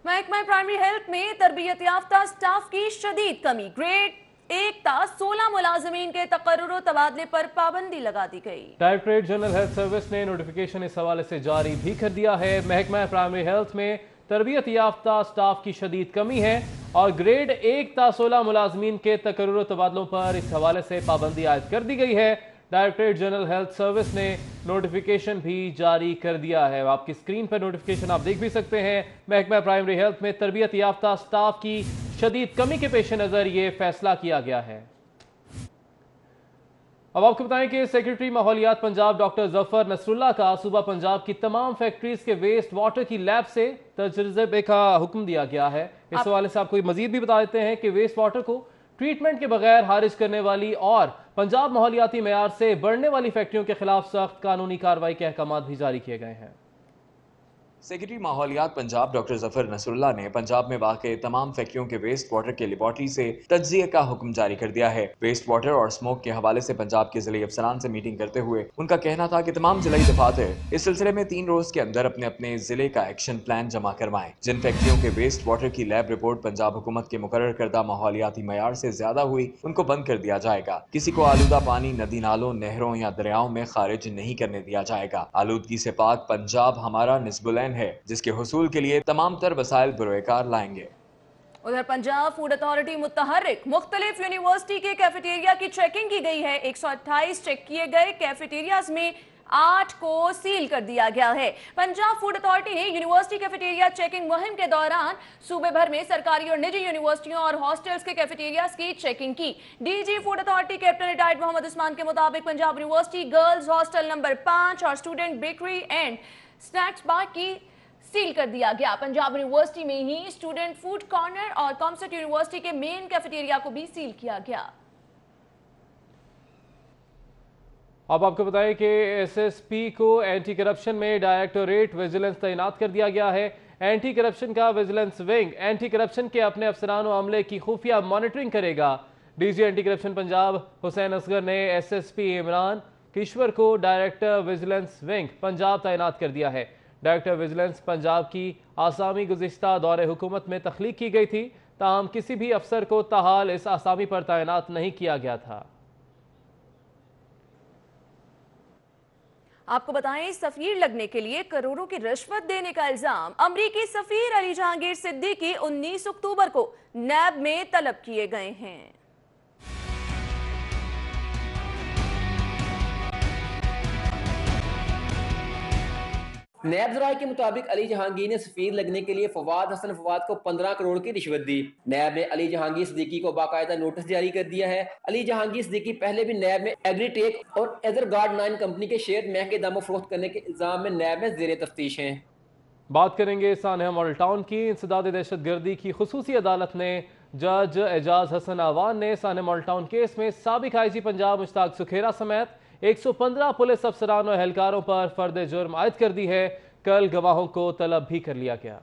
महकमा प्राइमरी हेल्थ में तरबियत याफ्ता स्टाफ की शदीद कमी। ग्रेड 1 ता 16 मुलाजमीन के तकर्रुर तबादले पर पाबंदी लगा दी गई। डायरेक्टरेट जनरल हेल्थ सर्विस ने नोटिफिकेशन इस हवाले से जारी भी कर दिया है। महकमा प्राइमरी हेल्थ में तरबियत याफ्ता स्टाफ की शदीद कमी है और ग्रेड 1 ता 16 मुलाजमीन के तकर्रुर तबादलों पर इस हवाले से पाबंदी आयद कर दी गई है। डायरेक्टरेट जनरल हेल्थ सर्विस ने नोटिफिकेशन भी जारी कर दिया है। आपकी स्क्रीन पर नोटिफिकेशन आप देख भी सकते हैं। महकमा प्राइमरी हेल्थ में तरबियत याफ्ता स्टाफ की शदीद कमी के पेश नज़र ये फैसला किया गया है। अब आपको बताएं कि सेक्रेटरी माहौलियात पंजाब डॉक्टर जफर नसरुल्लाह का सूबा पंजाब की तमाम फैक्ट्रीज के वेस्ट वाटर की लैब से तजर्बे का हुक्म दिया गया है। इस हवाले से आपको मजीद भी बता देते हैं कि वेस्ट वाटर को ट्रीटमेंट के बगैर खारिज करने वाली और पंजाब माहौलियाती मेयार से बढ़ने वाली फैक्ट्रियों के खिलाफ सख्त कानूनी कार्रवाई के अहकाम भी जारी किए गए हैं। सेक्रेटरी माहौलियात पंजाब डॉक्टर जफर नसरुल्लाह ने पंजाब में वाक़े तमाम फैक्ट्रियों के वेस्ट वाटर के लेबॉर्ट्री से तज्जिए का हुक्म जारी कर दिया है। वेस्ट वाटर और स्मोक के हवाले से पंजाब के जिले अफसरान से मीटिंग करते हुए उनका कहना था कि तमाम जिले दफातर इस सिलसिले में 3 रोज के अंदर अपने अपने जिले का एक्शन प्लान जमा करवाएं। जिन फैक्ट्रियों के वेस्ट वाटर की लैब रिपोर्ट पंजाब हुकूमत के मुकर्रर करदा माहौलियाती मयार से ज्यादा हुई उनको बंद कर दिया जाएगा। किसी को आलूदा पानी नदी नालों, नहरों या दरियाओं में खारिज नहीं करने दिया जाएगा। आलूदगी से पाक पंजाब हमारा निस्बुलैन है, जिसके हुसूल के लिए तमाम तर वसाइल बरोकार लाएंगे। उधर पंजाब फूड अथॉरिटी मुतहर्रिक मुख्तलिफ यूनिवर्सिटी के कैफेटेरिया की चेकिंग की गई है। 128 चेक किए गए कैफेटेरियाज में 8 को सील कर दिया गया है। पंजाब फूड अथॉरिटी ने यूनिवर्सिटी कैफेटेरिया चेकिंग मुहिम के दौरान सूबे भर में सरकारी और निजी यूनिवर्सिटियों और हॉस्टल्स के कैफेटेरियाज की चेकिंग की। DG food authority captain retired Mohammad Usman के मुताबिक Punjab university girls hostel number 5 और student bakery and snacks bar की सील कर दिया गया। पंजाब यूनिवर्सिटी में ही स्टूडेंट फूड कॉर्नर और कॉमसेट यूनिवर्सिटी के मेन कैफेटेरिया को भी सील किया गया। अब आपको बताएं कि एसएसपी को एंटी करप्शन में डायरेक्टोरेट विजिलेंस तैनात कर दिया गया है। एंटी करप्शन का विजिलेंस विंग एंटी करप्शन के अपने अफसरान और अमले की खुफिया मॉनिटरिंग करेगा। DG anti corruption Punjab Hussain Asghar ने एसएसपी इमरान किश्वर को डायरेक्टर विजिलेंस विंग पंजाब तैनात कर दिया है। डायरेक्टर विजिलेंस पंजाब की आसामी गुज़िश्ता दौरे हुकूमत में तख्लीक की गई थी, ताहम किसी भी अफसर को ताहाल इस आसामी पर तैनात नहीं किया गया था। आपको बताएं, सफीर लगने के लिए करोड़ों की रिश्वत देने का इल्जाम अमरीकी सफीर अली जहांगीर सिद्दीकी 19 अक्टूबर को नैब में तलब किए गए हैं। नैब जराये के मुताबिक अली जहांगीर ने सफीर लगने के लिए फवाद हसन फवाद को 15 करोड़ की रिश्वत दी। नैब ने अली जहांगीर सिद्दीकी को बाकायदा नोटिस जारी कर दिया है। अली जहांगीर सिद्दीकी पहले भी नैब में एग्रीटेक और एजरगार्ड 9 कंपनी के शेयर महंगे दामों फरोख्त करने के इल्जाम में नैब में जेर तफ्तीश हैं। बात करेंगे सानहा मॉडल टाउन की। इंसदाद दहशतगर्दी की खुसूसी अदालत ने जज एजाज हसन आवान ने सानहा मॉडल टाउन केस में साबिक IG पंजाब मुश्ताक सुखेरा समेत 115 पुलिस अफसरान और एहलकारों पर फर्द जुर्म आयद कर दी है। कल गवाहों को तलब भी कर लिया गया।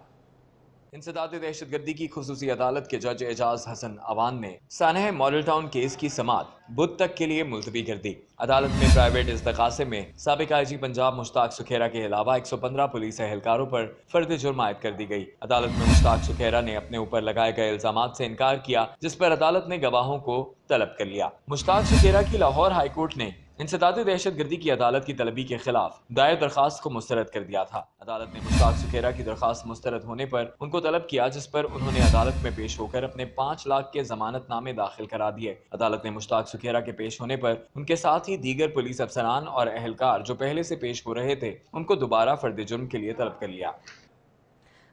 इंसदाद दहशतगर्दी की खुसूसी अदालत के जज एजाज हसन अवान ने सानह मॉडल टाउन केस की समाअत बुध तक के लिए मुलतवी कर दी। अदालत में प्राइवेट इस्तगासे में साबिक आईजी पंजाब मुश्ताक सुखेरा के अलावा 115 पुलिस एहलकारों पर फर्द जुर्म आयद कर दी गई। अदालत में मुश्ताक सुखेरा ने अपने ऊपर लगाए गए इल्जामात से इनकार किया, जिस पर अदालत ने गवाहों को तलब कर लिया। मुश्ताक सुखेरा की लाहौर हाईकोर्ट ने इंसदाद दहशतगर्दी की अदालत की तलबी के खिलाफ दायर दरखास्त को मुस्तरद कर दिया था। अदालत ने मुश्ताक सुखेरा की दरखास्त मुस्तरद होने पर उनको तलब किया, जिस पर उन्होंने अदालत में पेश होकर अपने 5 लाख के जमानतनामे दाखिल करा दिए। अदालत ने मुश्ताक सुखेरा के पेश होने पर उनके साथ ही दीगर पुलिस अफसरान और एहलकार जो पहले से पेश हो रहे थे उनको दोबारा फर्द जुर्म के लिए तलब कर लिया।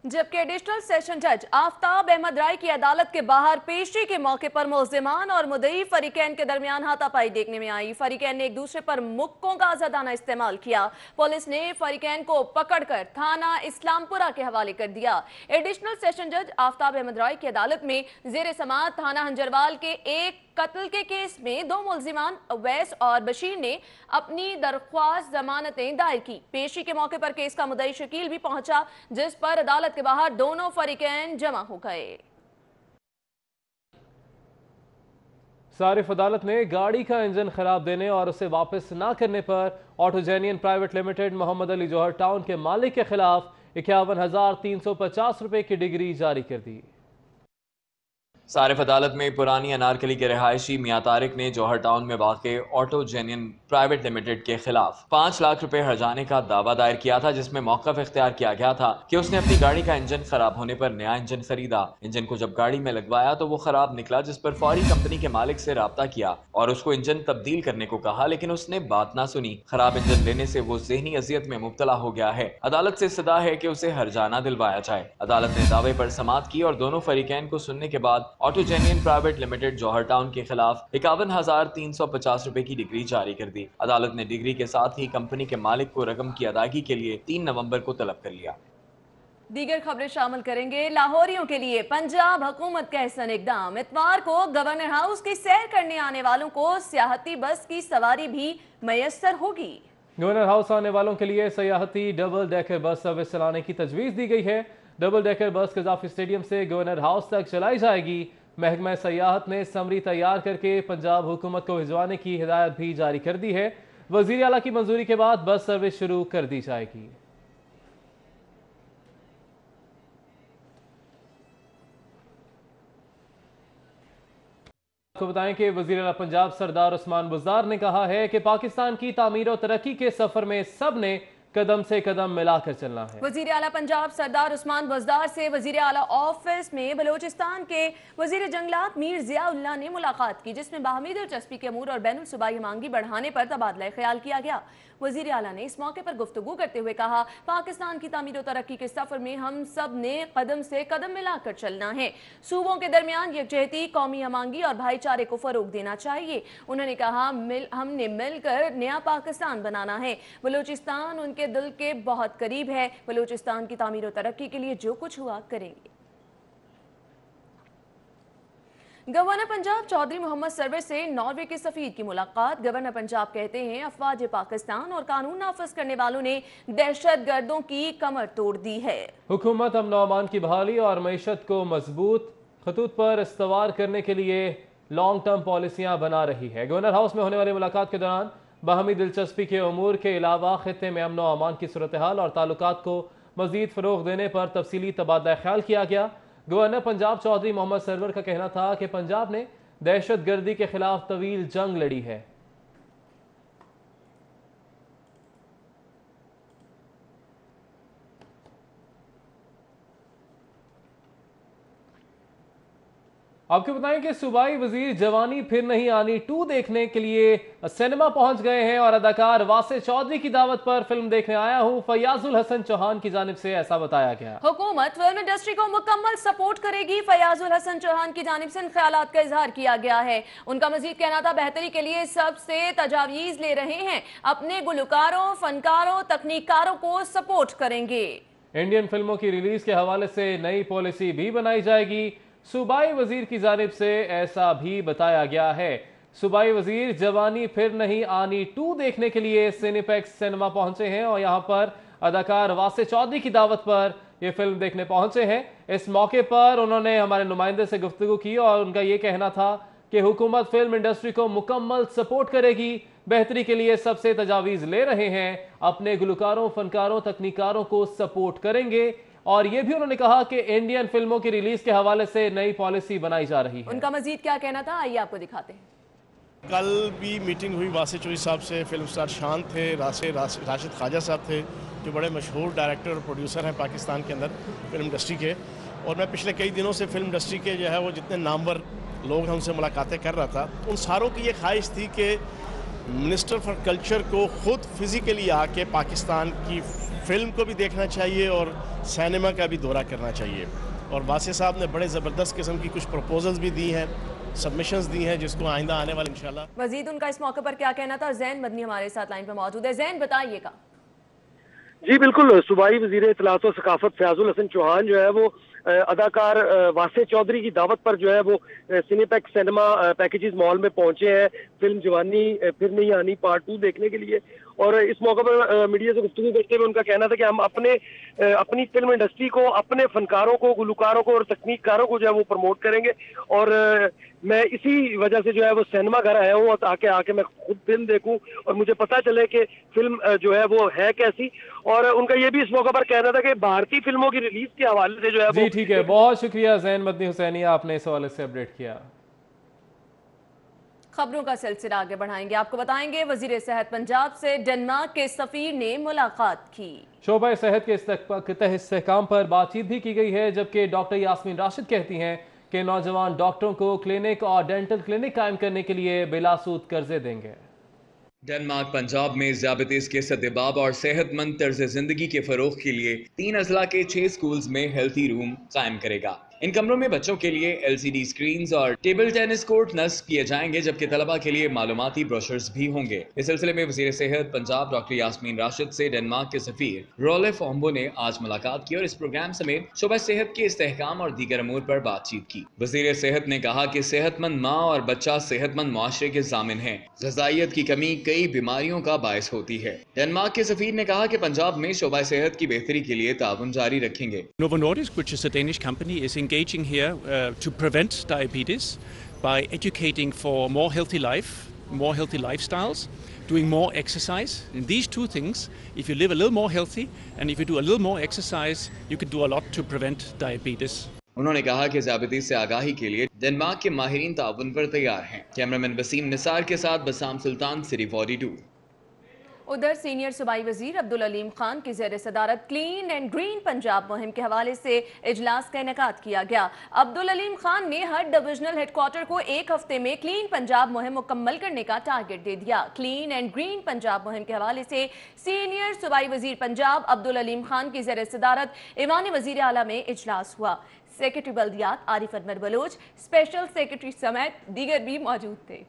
जबकि एडिशनल सेशन जज आफ्ताब अहमद राय की अदालत के बाहर पेशी के मौके पर मुल्जिमान और मुद्दई फरीकैन के दरमियान हाथापाई देखने में आई। फरीकैन ने एक दूसरे पर मुक्कों का आजादाना इस्तेमाल किया। पुलिस ने फरीकैन को पकड़कर थाना इस्लामपुरा के हवाले कर दिया। एडिशनल सेशन जज आफ्ताब अहमद राय की अदालत में जेर समाअत थाना हंजरवाल के एक कत्ल के केस में 2 मुल्जिमान अवैस और बशीर ने अपनी दरख्वास्त जमानतें दायर की। पेशी के मौके पर केस का मुद्दई शकील भी पहुंचा, जिस पर अदालत के बाहर दोनों फरीकैन जमा हो गए। सारिफ अदालत ने गाड़ी का इंजन खराब देने और उसे वापस ना करने पर ऑटोजेनियन प्राइवेट लिमिटेड मोहम्मद अली जौहर टाउन के मालिक के खिलाफ 51,350 रुपए की डिग्री जारी कर दी। सारिफ अदालत में पुरानी अनारकली के रहायशी मियां तारिक ने जौहर टाउन में वाक़े ऑटोजेनियन प्राइवेट लिमिटेड के खिलाफ 5 लाख रुपए हर्जाने का दावा दायर किया था, जिसमें मौक़िफ़ इख्तियार किया गया था कि उसने अपनी गाड़ी का इंजन खराब होने पर नया इंजन खरीदा। इंजन को जब गाड़ी में लगवाया तो वो खराब निकला, जिस पर फौरी कंपनी के मालिक से राब्ता किया और उसको इंजन तब्दील करने को कहा, लेकिन उसने बात ना सुनी। खराब इंजन लेने से वो ज़हनी अजियत में मुब्तला हो गया है। अदालत से सदा है कि उसे हर्जाना दिलवाया जाए। अदालत ने दावे पर समाअत की और दोनों फरीकैन को सुनने के बाद ऑटोजेनियन प्राइवेट लिमिटेड जौहर टाउन के खिलाफ 51,350 रुपए की डिग्री जारी कर दी। अदालत ने डिग्री के साथ ही कंपनी के मालिक को रकम की अदायगी के लिए 3 नवंबर को तलब कर लिया। दीगर खबरें शामिल करेंगे। लाहौरियों के लिए पंजाब हुकूमत का अहसन इकदाम। इतवार को गवर्नर हाउस की सैर करने आने वालों को सियाहती बस की सवारी भी मयसर होगी। गवर्नर हाउस आने वालों के लिए सियाहती डबल डेकर बस सर्विस चलाने की तजवीज़ दी गई है। डबल डेकर बस कज़ाफ़ी स्टेडियम से गवर्नर हाउस तक चलाई जाएगी। महकमा सयाहत ने समरी तैयार करके पंजाब हुकूमत को भिजवाने की हिदायत भी जारी कर दी है। वज़ीर आला की मंजूरी के बाद बस सर्विस शुरू कर दी जाएगी। आपको बताएं कि वज़ीर आला पंजाब सरदार उस्मान बुज़दार ने कहा है कि पाकिस्तान की तामीर और तरक्की के सफर में सब ने कदम से कदम मिलाकर चलना है। वज़ीर आला पंजाब सरदार उस्मान बुज़दार से वज़ीर आला ऑफिस में बलोचिस्तान के वज़ीर जंगलात मीर ज़ियाउल्लाह ने मुलाकात की, जिसमें बाहमी दिलचस्पी के अमूर और बैनुल सूबाई हमांगी बढ़ाने पर तबादला ख्याल किया गया। वज़ीर आला ने इस मौके पर गुफ्तगू करते हुए कहा, पाकिस्तान की तामीर और तरक्की के सफर में हम सब ने कदम से कदम मिलाकर चलना है। सूबों के दरमियान यकजहती, कौमी हमांगी और भाईचारे को फरोग देना चाहिए। उन्होंने कहा, हमने मिलकर नया पाकिस्तान बनाना है। बलोचिस्तान उनके दिल के बहुत करीब है। बलोचिस्तान की तामीर और तरक्की के लिए जो कुछ हुआ करेंगे। गवर्नर पंजाब चौधरी मोहम्मद सरवर से नॉर्वे के सफीर की मुलाकात। गवर्नर पंजाब कहते हैं, अफवाज पाकिस्तान और कानून नाफिज करने वालों ने दहशतगर्दों की कमर तोड़ दी है। हुकूमत अमन और अमान की बहाली और मईशत को मजबूत खतूत पर इस्तवार करने के लिए लॉन्ग टर्म पॉलिसियां बना रही है। गवर्नर हाउस में होने वाली मुलाकात के दौरान बाहमी दिलचस्पी के अमूर के अलावा खित्ते में अमन और अमान की सूरत हाल और ताल्लुकात को मजीद फरोग देने पर तफसीली तबादला ख्याल किया गया। गवर्नर पंजाब चौधरी मोहम्मद सरवर का कहना था कि पंजाब ने दहशतगर्दी के खिलाफ तवील जंग लड़ी है। आपको बताएं कि सूबाई वजीर जवानी फिर नहीं आनी 2 देखने के लिए सिनेमा पहुंच गए हैं और अदाकार वासे चौधरी की दावत पर फिल्म देखने आया हूं, फयाजुल हसन चौहान की जानिब से ऐसा बताया गया। हुकूमत फिल्म इंडस्ट्री को मुकम्मल सपोर्ट करेगी। फयाजुल हसन चौहान की जानिब से इन ख्यालात का इजहार किया गया है। उनका मजीद कहना था, बेहतरी के लिए सबसे तजावीज ले रहे हैं, अपने गुलकारों, फनकारों, तकनीकारों को सपोर्ट करेंगे। इंडियन फिल्मों की रिलीज के हवाले से नई पॉलिसी भी बनाई जाएगी। सूबाई वजीर की जानिब से ऐसा भी बताया गया है। सूबाई वजीर जवानी फिर नहीं आनी 2 देखने के लिए सिनेपैक्स सिनेमा पहुंचे हैं और यहां पर अदाकार वासे चौधरी की दावत पर ये फिल्म देखने पहुंचे हैं। इस मौके पर उन्होंने हमारे नुमाइंदे से गुफ्तगू की और उनका ये कहना था कि हुकूमत फिल्म इंडस्ट्री को मुकम्मल सपोर्ट करेगी, बेहतरी के लिए सबसे तजावीज ले रहे हैं, अपने गुलकारों, फनकारों, तकनीकारों को सपोर्ट करेंगे। और ये भी उन्होंने कहा कि इंडियन फिल्मों की रिलीज के हवाले से नई पॉलिसी बनाई जा रही है। उनका मजीद क्या कहना था, आइए आपको दिखाते हैं। कल भी मीटिंग हुई वासिफ चौधरी साहब से, फिल्म स्टार शान थे, राशिद ख्वाजा साहब थे जो बड़े मशहूर डायरेक्टर और प्रोड्यूसर हैं पाकिस्तान के अंदर फिल्म इंडस्ट्री के। और मैं पिछले कई दिनों से फिल्म इंडस्ट्री के जो है वो जितने नामवर लोग हैं उनसे मुलाकातें कर रहा था। उन सारों की ये ख्वाहिश थी कि मिनिस्टर फॉर कल्चर को खुद फिज़िकली आके पाकिस्तान की फ़िल्म को भी देखना चाहिए और सिनेमा का भी दौरा करना चाहिए। और वासिफ साहब ने बड़े ज़बरदस्त किस्म की कुछ प्रपोजल्स भी दी हैं, सबमिशंस दी हैं, जिसको आइंदा आने वाले इंशाल्लाह। मजीद उनका इस मौके पर क्या कहना था, जैन मदनी हमारे साथ लाइन पर मौजूद है। जैन बताइएगा। जी बिल्कुल, सूबाई वज़ीर इत्तलात और सकाफत फयाजुल हसन चौहान जो है वो अदाकार वासिफ चौधरी की दावत पर जो है वो सिनेपैक सिनेमा पैकेजेस मॉल में पहुंचे हैं फिल्म जवानी फिर नहीं आनी पार्ट 2 देखने के लिए। और इस मौके पर मीडिया से गुफ्तगू करते हुए उनका कहना था कि हम अपनी फिल्म इंडस्ट्री को, अपने फनकारों को, गुलकारों को और तकनीककारों को जो है वो प्रमोट करेंगे। और मैं इसी वजह से जो है वो सिनेमा घर आया हूँ ताकि आके मैं खुद फिल्म देखूं और मुझे पता चले कि फिल्म जो है वो है कैसी। और उनका ये भी इस मौके पर कहना था कि भारतीय फिल्मों की रिलीज के हवाले से जो है जी ठीक है, बहुत शुक्रिया जैन मदनी हुसैनी, आपने इस हवाले से अपडेट किया। खबरों का सिलसिला आगे बढ़ाएंगे, आपको बताएंगे वजीर सेहत पंजाब से डेनमार्क के सफीर ने मुलाकात की। शोबा सेहत के इस्तेहकाम पर बातचीत भी की गई है, जबकि डॉक्टर यास्मीन राशिद कहती हैं कि नौजवान डॉक्टरों को क्लिनिक और डेंटल क्लिनिक कायम करने के लिए बिलासूद कर्जे देंगे। डेनमार्क पंजाब में ज़ियाबतीस के सद्देबाब और सेहतमंद तर्ज जिंदगी के फरोग के लिए 3 अजला के 6 स्कूल्स में हेल्थी रूम कायम करेगा। इन कमरों में बच्चों के लिए LCD स्क्रीन्स और टेबल टेनिस कोर्ट नस्ब किए जाएंगे, जबकि तलबा के लिए मालूमाती ब्रोशर्स भी होंगे। इस सिलसिले में वजीर सेहत पंजाब डॉक्टर यास्मीन राशिद से डेनमार्क के सफीर रोलेफ ओम्बो ने आज मुलाकात की और इस प्रोग्राम समेत शोबा सेहत के इस्तेहकाम और दीगर अमूर पर बातचीत की। वजीर सेहत ने कहा कि सेहतमंद माँ और बच्चा सेहतमंद मुआशरे के जामिन है। ग़िज़ाइयत की कमी कई बीमारियों का बायस होती है। डेनमार्क के सफीर ने कहा कि पंजाब में शोबा सेहत की बेहतरी के लिए ताउन जारी रखेंगे। Novo Nordisk, which is a Danish company, is engaging here to prevent diabetes by educating for more healthy life, more healthy lifestyles, doing more exercise. And these two things, if you live a little more healthy and if you do a little more exercise, you can do a lot to prevent diabetes. उन्होंने कहा कि ज़ियाबतीस से आगाही के लिए Denmark के माहिरीन ताउन पर तैयार हैं। कैमरामैन वसीम निसार के साथ बसाम सुल्तान, सिटी 42। उधर सीनियर सूबाई वजीर अब्दुल अलीम खान की ज़ेर सदारत क्लीन एंड ग्रीन पंजाब मुहिम के हवाले से इजलास का इनेकाद किया गया। अब्दुल अलीम खान ने हर डिविजनल हेडक्वार्टर को 1 हफ्ते में क्लीन पंजाब मुहिम मुकम्मल करने का टारगेट दे दिया। क्लीन एंड ग्रीन पंजाब मुहिम के हवाले से सीनियर सूबाई वजीर पंजाब अब्दुल अलीम खान की ज़ेर सदारत ईवान वजीर आला में इजलास हुआ। सेक्रेटरी बल्दियात आरिफ अनवर बलोच, स्पेशल सेक्रेटरी समेत दीगर भी मौजूद थे।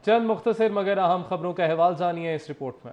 चंद मुख्तसर मगर अहम खबरों का अहवाल जानिए इस रिपोर्ट में।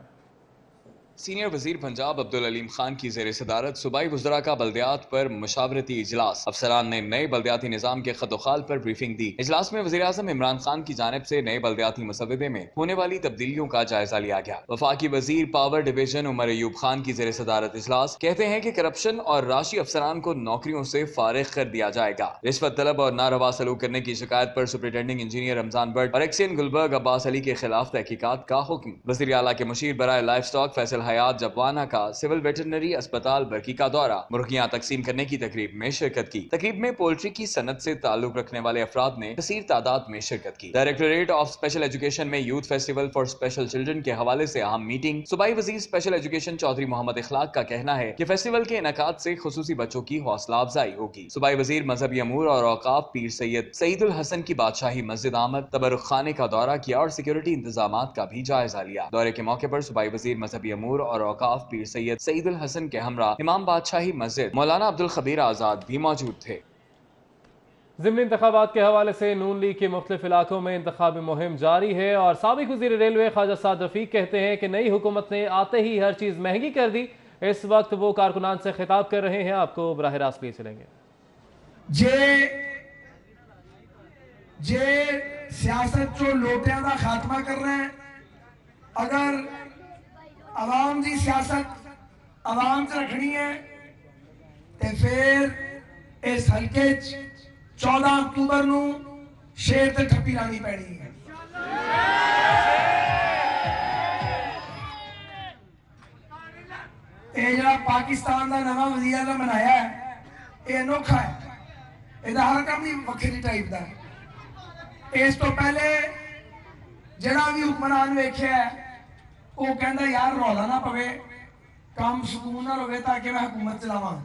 सीनियर वजीर पंजाब अब्दुल अलीम खान की ज़ेर सदारत सूबाई वज़रा का बल्दियात पर मशावरती इजलास। अफसरान ने नए बल्दियाती निज़ाम के खतोखाल पर ब्रीफिंग दी। इजलास में वज़ीर आज़म इमरान खान की जानिब से नए बल्दियाती मसवदे में होने वाली तब्दीलियों का जायजा लिया गया। वफाकी वजीर पावर डिवीजन उमर अयूब खान की ज़ेर सदारत इजलास कहते हैं कि करप्शन और राशि अफसरान को नौकरियों से फारिग कर दिया जाएगा। रिश्वत तलब और नारवा सलूक करने की शिकायत पर सुपरिटेंडिंग इंजीनियर रमजान भट्ट और एक्सियन गुलबर्ग अब्बास अली के खिलाफ तहकीकात का हुक्म। वज़ीर आला के मुशीर बराए लाइफ स्टॉक फैसल हयात जबवाना का सिविल वेटरनरी अस्पताल बरकी का दौरा, मुर्गियां तकसीम करने की तकरीब में शिरकत की। तकरीब में पोल्ट्री की सनत से ताल्लुक रखने वाले अफराद ने कसीर तादाद में शिरकत की। डायरेक्टोरेट ऑफ स्पेशल एजुकेशन में youth festival for special children के हवाले से अहम मीटिंग। सूबाई वजीर स्पेशल एजुकेशन चौधरी मोहम्मद इखलाक का कहना है कि फेस्टिवल के इनकाद से खुसूसी बच्चों की हौसला अफजाई होगी। सूबाई वजीर मजहबी अमूर और औकाफ पीर सैयद सईदुल हसन की बादशाही मस्जिद आमद तबरुख खाने का दौरा किया और सिक्योरिटी इंतजामात का भी जायजा लिया। दौरे के मौके पर सूबाई वजीर मजहबी अमूर और औकाफ पीर सैयद सईदुल हसन के हमरा इमाम बादशाही मस्जिद मौलाना अब्दुल खबीर आजाद भी मौजूद थे। ज़िमनी इंतखाबात के हवाले से नून लीग के मुख्तलिफ इलाकों में इंतखाबी मुहिम जारी है और साबिक वज़ीर रेलवे ख्वाजा साद रफीक कहते हैं कि नई हुकूमत ने आते ही हर चीज़ महंगी कर दी। इस वक्त वो कारकुनान से खिताब कर रहे हैं, आपको बराह रास्त ले चलेंगे। जे जे सियासत जो लोटियां का खात्मा कर रहे हैं, अगर आवाम की सियासत आवाम से रखनी है तो फिर इस हल्के 14 अक्तूबर नू शेर ते ठप्पी लानी पैनी है। ये जरा पाकिस्तान का नवा वजीर आज़म बनाया है, ये अनोखा है, ਇਹਦਾ हर काम ही ਵੱਖਰੀ टाइप का है। इस तो पहले जरा भी हुक्मरान वेख्या वो कहता यार रौला ना पवे, काम सुकून ना होवे ताकि मैं हुकूमत चलावां,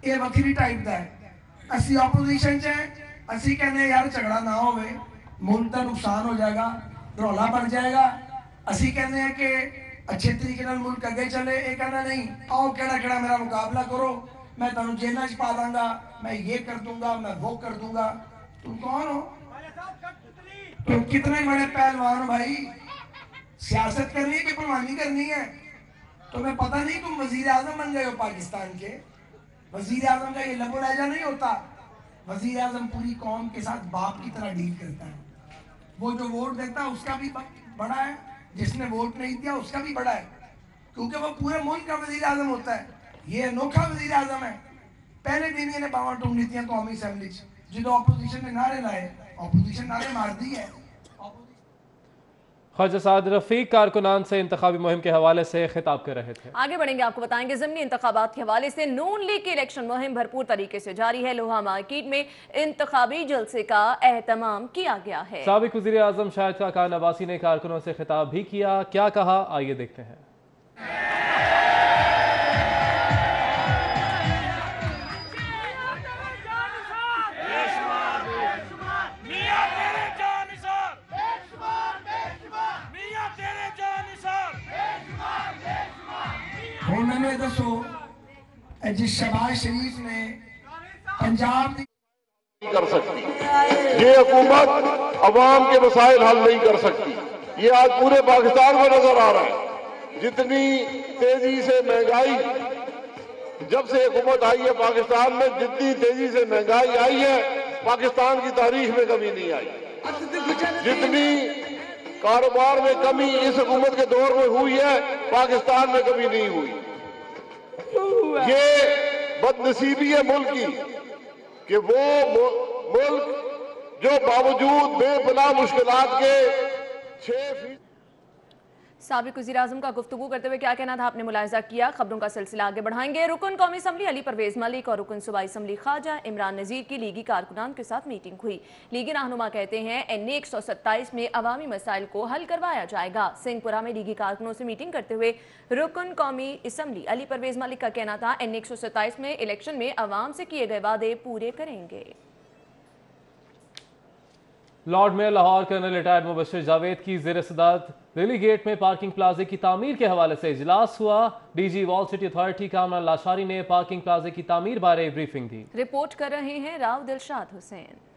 ये ਵੱਖਰੀ टाइप का है। असी ऑपोजिशन च असी कहने यार झगड़ा ना होवे, मुल्क का नुकसान हो जाएगा, रौला बन जाएगा। असी कहने हैं कि अच्छे तरीके नाल मुल्क अगे चले, ये कहना नहीं आओ केड़ा केड़ा मेरा मुकाबला करो, मैं तुम जेल च पा दूंगा, मैं ये कर दूंगा, मैं वो कर दूंगा। तुम कौन हो? तुम कितने बड़े पहलवान हो भाई? सियासत करनी है कि पहलवानी करनी है? तुम्हें पता नहीं तुम वजीर आजम बन गए हो पाकिस्तान के। वजीर आजम का ये लबो लहजा नहीं होता, वजीर आजम पूरी कौम के साथ बाप की तरह डील करता है। वो जो वोट देता है उसका भी बड़ा है, जिसने वोट नहीं दिया उसका भी बड़ा है, क्योंकि वो पूरे मुल्क का वजीर आजम होता है। ये अनोखा वजीर आजम है। पहले दिन ये बावं टूम नीतियां कौमी असैम्बली जो ऑपोजिशन ने नारे लाए, ऑपोजिशन नारे मार दी है। ख्वाजा साद रफीक कारकुनान से इंतखाबी मुहिम के हवाले से खिताब कर रहे थे। आगे बढ़ेंगे, आपको बताएंगे ज़िमनी इंतखाबात के हवाले से नून लीग की इलेक्शन मुहिम भरपूर तरीके से जारी है। लोहा मार्केट में इंतखाबी जलसे का एहतमाम किया गया है। साबिक वज़ीर आज़म शाहिद खान अब्बासी ने कारकुनों से खिताब भी किया, क्या कहा आइए देखते हैं। मैंने दसो जिस शहबाज शरीफ ने पंजाब कर सकती, ये हुकूमत अवाम के मसाइल हल नहीं कर सकती। ये आज पूरे पाकिस्तान में नजर आ रहा है। जितनी तेजी से महंगाई, जब से हुकूमत आई है पाकिस्तान में, जितनी तेजी से महंगाई आई है पाकिस्तान की तारीख में कभी नहीं आई। जितनी कारोबार में कमी इस हुकूमत के दौर में हुई है पाकिस्तान में कभी नहीं हुई। ये बदनसीबी है मुल्क की कि वो मुल्क जो बावजूद बेपनाह मुश्किलात के 6 साबिक वज़ीर आज़म का गुफ्तगू करते हुए क्या कहना था आपने मुलाहिजा किया। खबरों का सिलसिला आगे बढ़ाएंगे। रुकन कौमी असम्बली अली परवेज मलिक और रुकन सूबाई असम्बली ख्वाजा इमरान नज़ीर की लीगी कारकुनान के साथ मीटिंग हुई। लीगी रहनुमा कहते हैं NA 127 में अवामी मसाइल को हल करवाया जाएगा। सिंहपुरा में लीगी कारकुनों से मीटिंग करते हुए रुकन कौमी असम्बली अली परवेज मलिक का कहना था NA 127 में इलेक्शन में अवाम से किए गए वादे पूरे करेंगे। Lord mayor Lahore colonel retired Mubashir Javed की ज़ेर सदारत दिल्ली गेट में पार्किंग प्लाजे की तामीर के हवाले से इजलास हुआ। DG wall city authority Kamran Lashari ने पार्किंग प्लाजे की तामीर बारे ब्रीफिंग दी। रिपोर्ट कर रहे हैं राव दिलशाद हुसैन।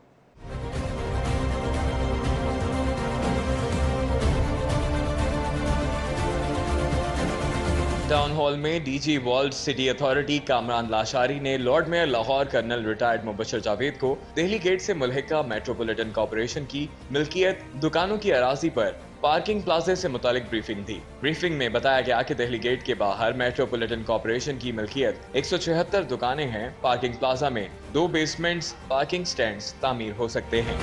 टाउन हॉल में DG world city authority Kamran Lashari ने lord mayor Lahore colonel retired Mubashir Javed को दिल्ली गेट से मुल्हिका मेट्रोपॉलिटन कॉर्पोरेशन की मिल्कियत दुकानों की अराजी पर पार्किंग प्लाजे से मुतालिक ब्रीफिंग दी। ब्रीफिंग में बताया गया कि दिल्ली गेट के बाहर मेट्रोपॉलिटन कॉर्पोरेशन की मिल्कियत 176 दुकानें हैं। पार्किंग प्लाजा में 2 बेसमेंट्स, पार्किंग स्टैंड्स तामीर हो सकते हैं।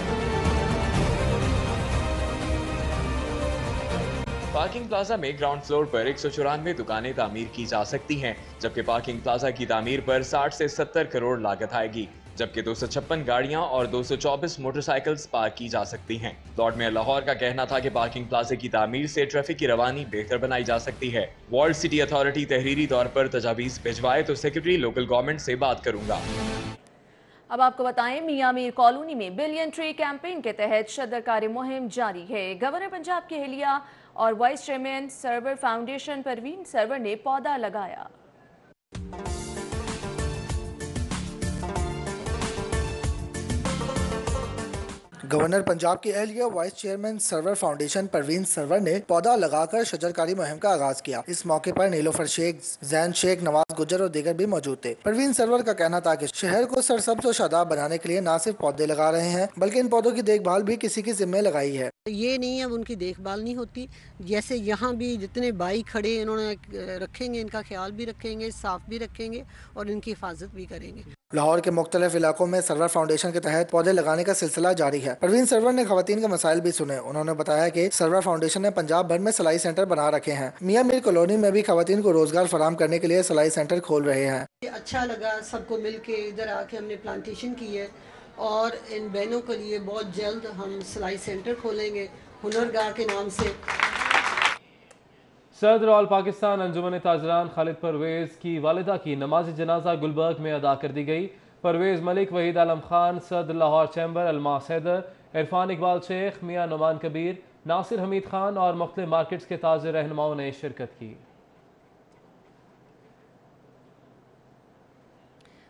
पार्किंग प्लाजा में ग्राउंड फ्लोर पर 194 दुकानें तामीर की जा सकती हैं, जबकि पार्किंग प्लाजा की तामीर पर 60 से 70 करोड़ लागत आएगी, जबकि 256 गाड़ियां और 224 मोटरसाइकिल्स पार्क की जा सकती हैं। लॉर्ड मेयर लाहौर का कहना था कि पार्किंग प्लाजे की तामीर से ट्रैफिक की रवानी बेहतर बनाई जा सकती है। वर्ल्ड सिटी अथॉरिटी तहरीरी तौर पर तजावीज़ भिजवाए तो सेक्रेटरी लोकल गवर्नमेंट से बात करूंगा। अब आपको बताएं, मियां मीर कॉलोनी में बिलियन ट्री कैंपेन के तहत शदरकारी मुहिम जारी है। गवर्नर पंजाब की एहलिया और vice chairman Sarwar foundation Parveen Sarwar ने पौधा लगाया। गवर्नर पंजाब के एहलिया vice chairman Sarwar foundation Parveen Sarwar ने पौधा लगाकर शजरकारी मुहिम का आगाज किया। इस मौके पर नीलोफर शेख, जैन शेख, नवाज गुजर और दीगर भी मौजूद थे। परवीन सरवर का कहना था कि शहर को सरसब्ज और शादाब बनाने के लिए न सिर्फ पौधे लगा रहे हैं बल्कि इन पौधों की देखभाल भी किसी की जिम्मे लगाई है। ये नहीं है उनकी देखभाल नहीं होती, जैसे यहाँ भी जितने बाई खड़े इन्होंने रखेंगे, इनका ख्याल भी रखेंगे, साफ भी रखेंगे और इनकी हिफाजत भी करेंगे। लाहौर के मुख्तलिफ इलाकों में सरवर फाउंडेशन के तहत पौधे लगाने का सिलसिला जारी है। परवीन सरवर ने खवातीन के मसाइल भी सुने। उन्होंने बताया कि सरवर फाउंडेशन ने पंजाब भर में सिलाई सेंटर बना रखे हैं। मियाँ मीर कॉलोनी में भी खवातीन को रोजगार फराहम करने के लिए सिलाई सेंटर खोल रहे हैं। अच्छा लगा सबको मिल के, इधर आके हमने प्लांटेशन की है और इन बहनों के लिए बहुत जल्द हम सिलाई सेंटर खोलेंगे हुनरगाह के नाम से। सदर ऑल पाकिस्तान अंजुमन ताजरान खालिद परवेज की वालिदा की नमाज जनाजा गुलबर्ग में अदा कर दी गई। परवेज मलिक, वहीद आलम खान, सदर लाहौर चैम्बर, अलमास हैदर, इरफान इकबाल शेख, मियाँ नुमान कबीर, नासिर हमीद खान और मुख्तलिफ मार्केट्स के ताज़े रहनुमाओं ने शिरकत की।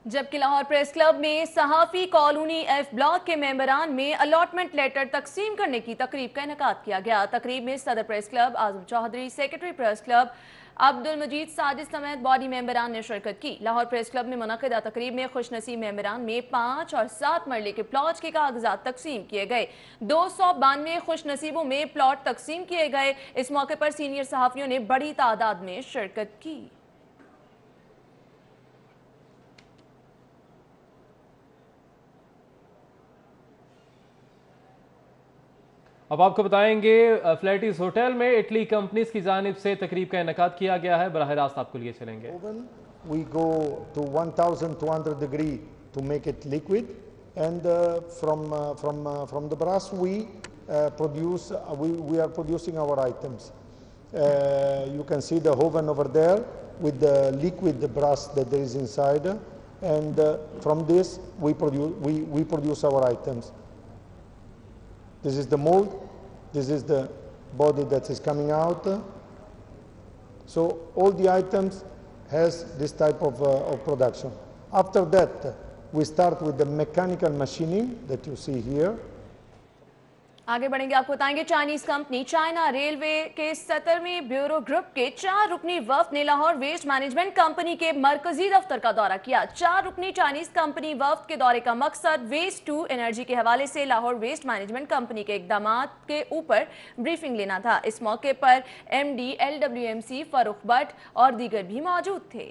जबकि लाहौर प्रेस क्लब में सहाफ़ी कॉलोनी एफ ब्लॉक के मेंबरान में अलॉटमेंट लेटर तकसीम करने की तकरीब का इनेकाद किया गया। तकरीब में सदर press club Azam Chaudhry, secretary press club Abdul मजीद साजिद समेत बॉडी मेंबरान ने शिरकत की। लाहौर प्रेस क्लब में मुनक़िदा तकरीब में खुशनसीब मेंबरान में 5 और 7 मरले के प्लॉट के कागजात तकसीम किए गए। 292 खुशनसीबों में प्लॉट तकसीम किए गए। इस मौके पर सीनियर सहाफ़ियों ने बड़ी तादाद में शिरकत की। अब आपको बताएंगे फ्लैटिस होटल में इटली कंपनीज की जानिब से तकरीब का इनेकाद किया गया है। बराह रास्त आपको लिए चलेंगे। We go to 1200 degree to make it liquid, and from the brass we are producing our items. You can see the oven over there with the liquid brass that there is inside, and from this we produce our items. This is the mold, this is the body that is coming out. So all the items has this type of production. After that, we start with the mechanical machining that you see here. आगे बढ़ेंगे, आपको बताएंगे Chinese company China railway के 17वें bureau group के 4 रुकनी वफ्द ने Lahore waste management company के मरकजी दफ्तर का दौरा किया। 4 रुकनी चाइनीज कंपनी वफ्द के दौरे का मकसद वेस्ट टू एनर्जी के हवाले से लाहौर वेस्ट मैनेजमेंट कंपनी के इकदामात के ऊपर ब्रीफिंग लेना था। इस मौके पर MD LWMC फरूख भट्ट और दीगर भी मौजूद थे।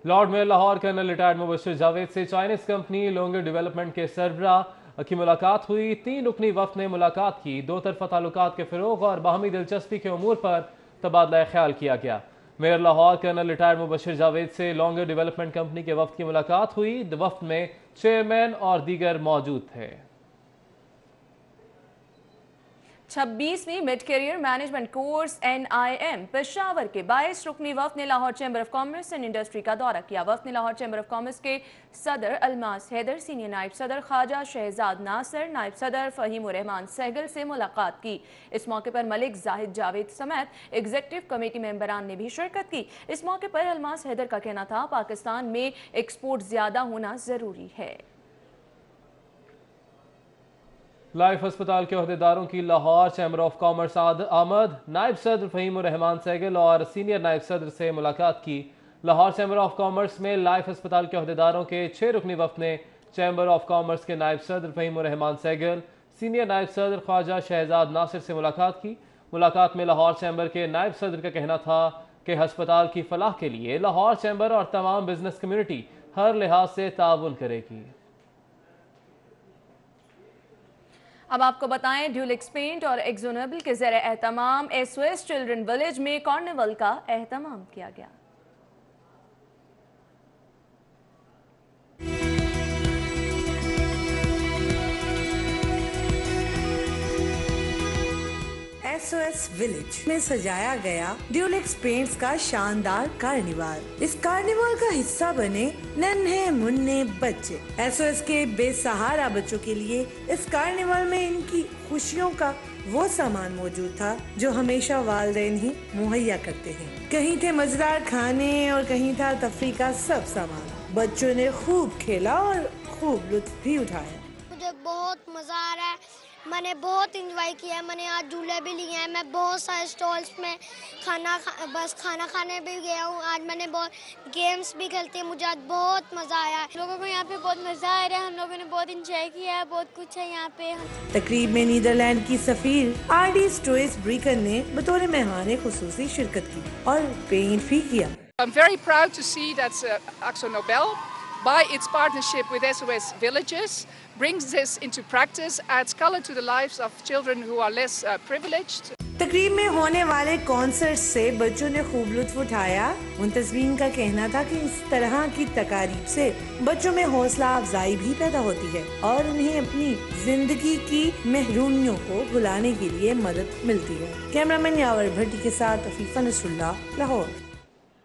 Lord mayor Lahore colonel retired Mubashir Javed से चाइनीज कंपनी लोंगर डेवलपमेंट के सरबराह की मुलाकात हुई। 3 रुकनी वफ्द ने मुलाकात की। 2 तरफा ताल्लुकात के फ़रोग़ और बाहमी दिलचस्पी के उमूर पर तबादला ख्याल किया गया। Mayor Lahore colonel retired Mubashir Javed से लोंगर डेवलपमेंट कंपनी के वफ्द की मुलाकात हुई। वफ्द में चेयरमैन और दीगर मौजूद थे। 26वीं mid career management course NIM Peshawar के 22 रुकनी वफ्द ने Lahore chamber of commerce and industry का दौरा किया। वफ्द ने लाहौर चैम्बर ऑफ कॉमर्स के सदर अलमास हैदर, सीनियर नायब सदर ख्वाजा शहजाद नासर, नायब सदर फ़हीम रहमान सहगल से मुलाकात की। इस मौके पर मलिक जाहिद जावेद समेत एग्जीक्यूटिव कमेटी मेंबरान ने भी शिरकत की। इस मौके पर अलमास हैदर का कहना था पाकिस्तान में एक्सपोर्ट ज़्यादा होना ज़रूरी है। लाइफ अस्पताल के अहदेदारों की लाहौर चैम्बर ऑफ कॉमर्स आमद, नायब सदर फ़हीम रहमान सहगल और सीनियर नायब सदर से मुलाकात की। लाहौर चैम्बर ऑफ कॉमर्स में लाइफ अस्पताल के अहदेदारों के 6 रुकनी वफ्द ने चैम्बर ऑफ कॉमर्स के नायब सदर फ़हीम रहमान सहगल, सीनियर नायब सदर ख्वाजा शहजाद नासिर से मुलाकात की। मुलाकात में लाहौर चैम्बर के नायब सदर का कहना था कि अस्पताल की फलाह के लिए लाहौर चैम्बर और तमाम बिजनेस कम्युनिटी हर लिहाज से ताउन करेगी। अब आपको बताएं, ड्यूलिक्स पेंट और एक्सोनोबल के ज़रिए एहतमाम SOS चिल्ड्रन विलेज में कार्निवल का एहतमाम किया गया। SOS विलेज में सजाया गया ड्यूलिक्स पेंट्स का शानदार कार्निवाल। इस कार्निवाल का हिस्सा बने नन्हे मुन्ने बच्चे। SOS के बेसहारा बच्चों के लिए इस कार्निवाल में इनकी खुशियों का वो सामान मौजूद था जो हमेशा वालिदैन ही मुहैया करते हैं। कहीं थे मजेदार खाने और कहीं था तफरीह का सब सामान। बच्चों ने खूब खेला और खूब लुत्फ भी उठाया। मुझे बहुत मजा आ रहा है, मैंने बहुत एंजॉय किया है। मैंने आज झूले भी लिए हैं, मैं बहुत सारे स्टॉल्स में खाना खाने भी गया हूँ। आज मैंने बहुत गेम्स भी खेलते हैं, मुझे आज बहुत मजा आया है। लोगों को यहाँ पे बहुत मजा आ रहा है, हम लोगों ने बहुत एंजॉय किया है, बहुत कुछ है यहाँ पे। तकरीब में नीदरलैंड की सफीर आरडी स्टोइस ब्रीकर ने बतौर मेहमान खुसूसी शिरकत की और पेंट भी किया। I'm very proud to see that AkzoNobel, by its partnership with SOS Villages, brings this into practice, adds color to the lives of children who are less privileged. तकरीब में होने वाले कॉन्सर्ट से बच्चों ने खूब लुत्फ उठाया। मुंतज़मीन का कहना था कि इस तरह की तकारीब से बच्चों में हौसला अफजाई भी पैदा होती है और उन्हें अपनी जिंदगी की महरूमियों को भुलाने के लिए मदद मिलती है। कैमरामैन यावर भट्टी के साथ अफीफा नसरुल्लाह, लाहौर।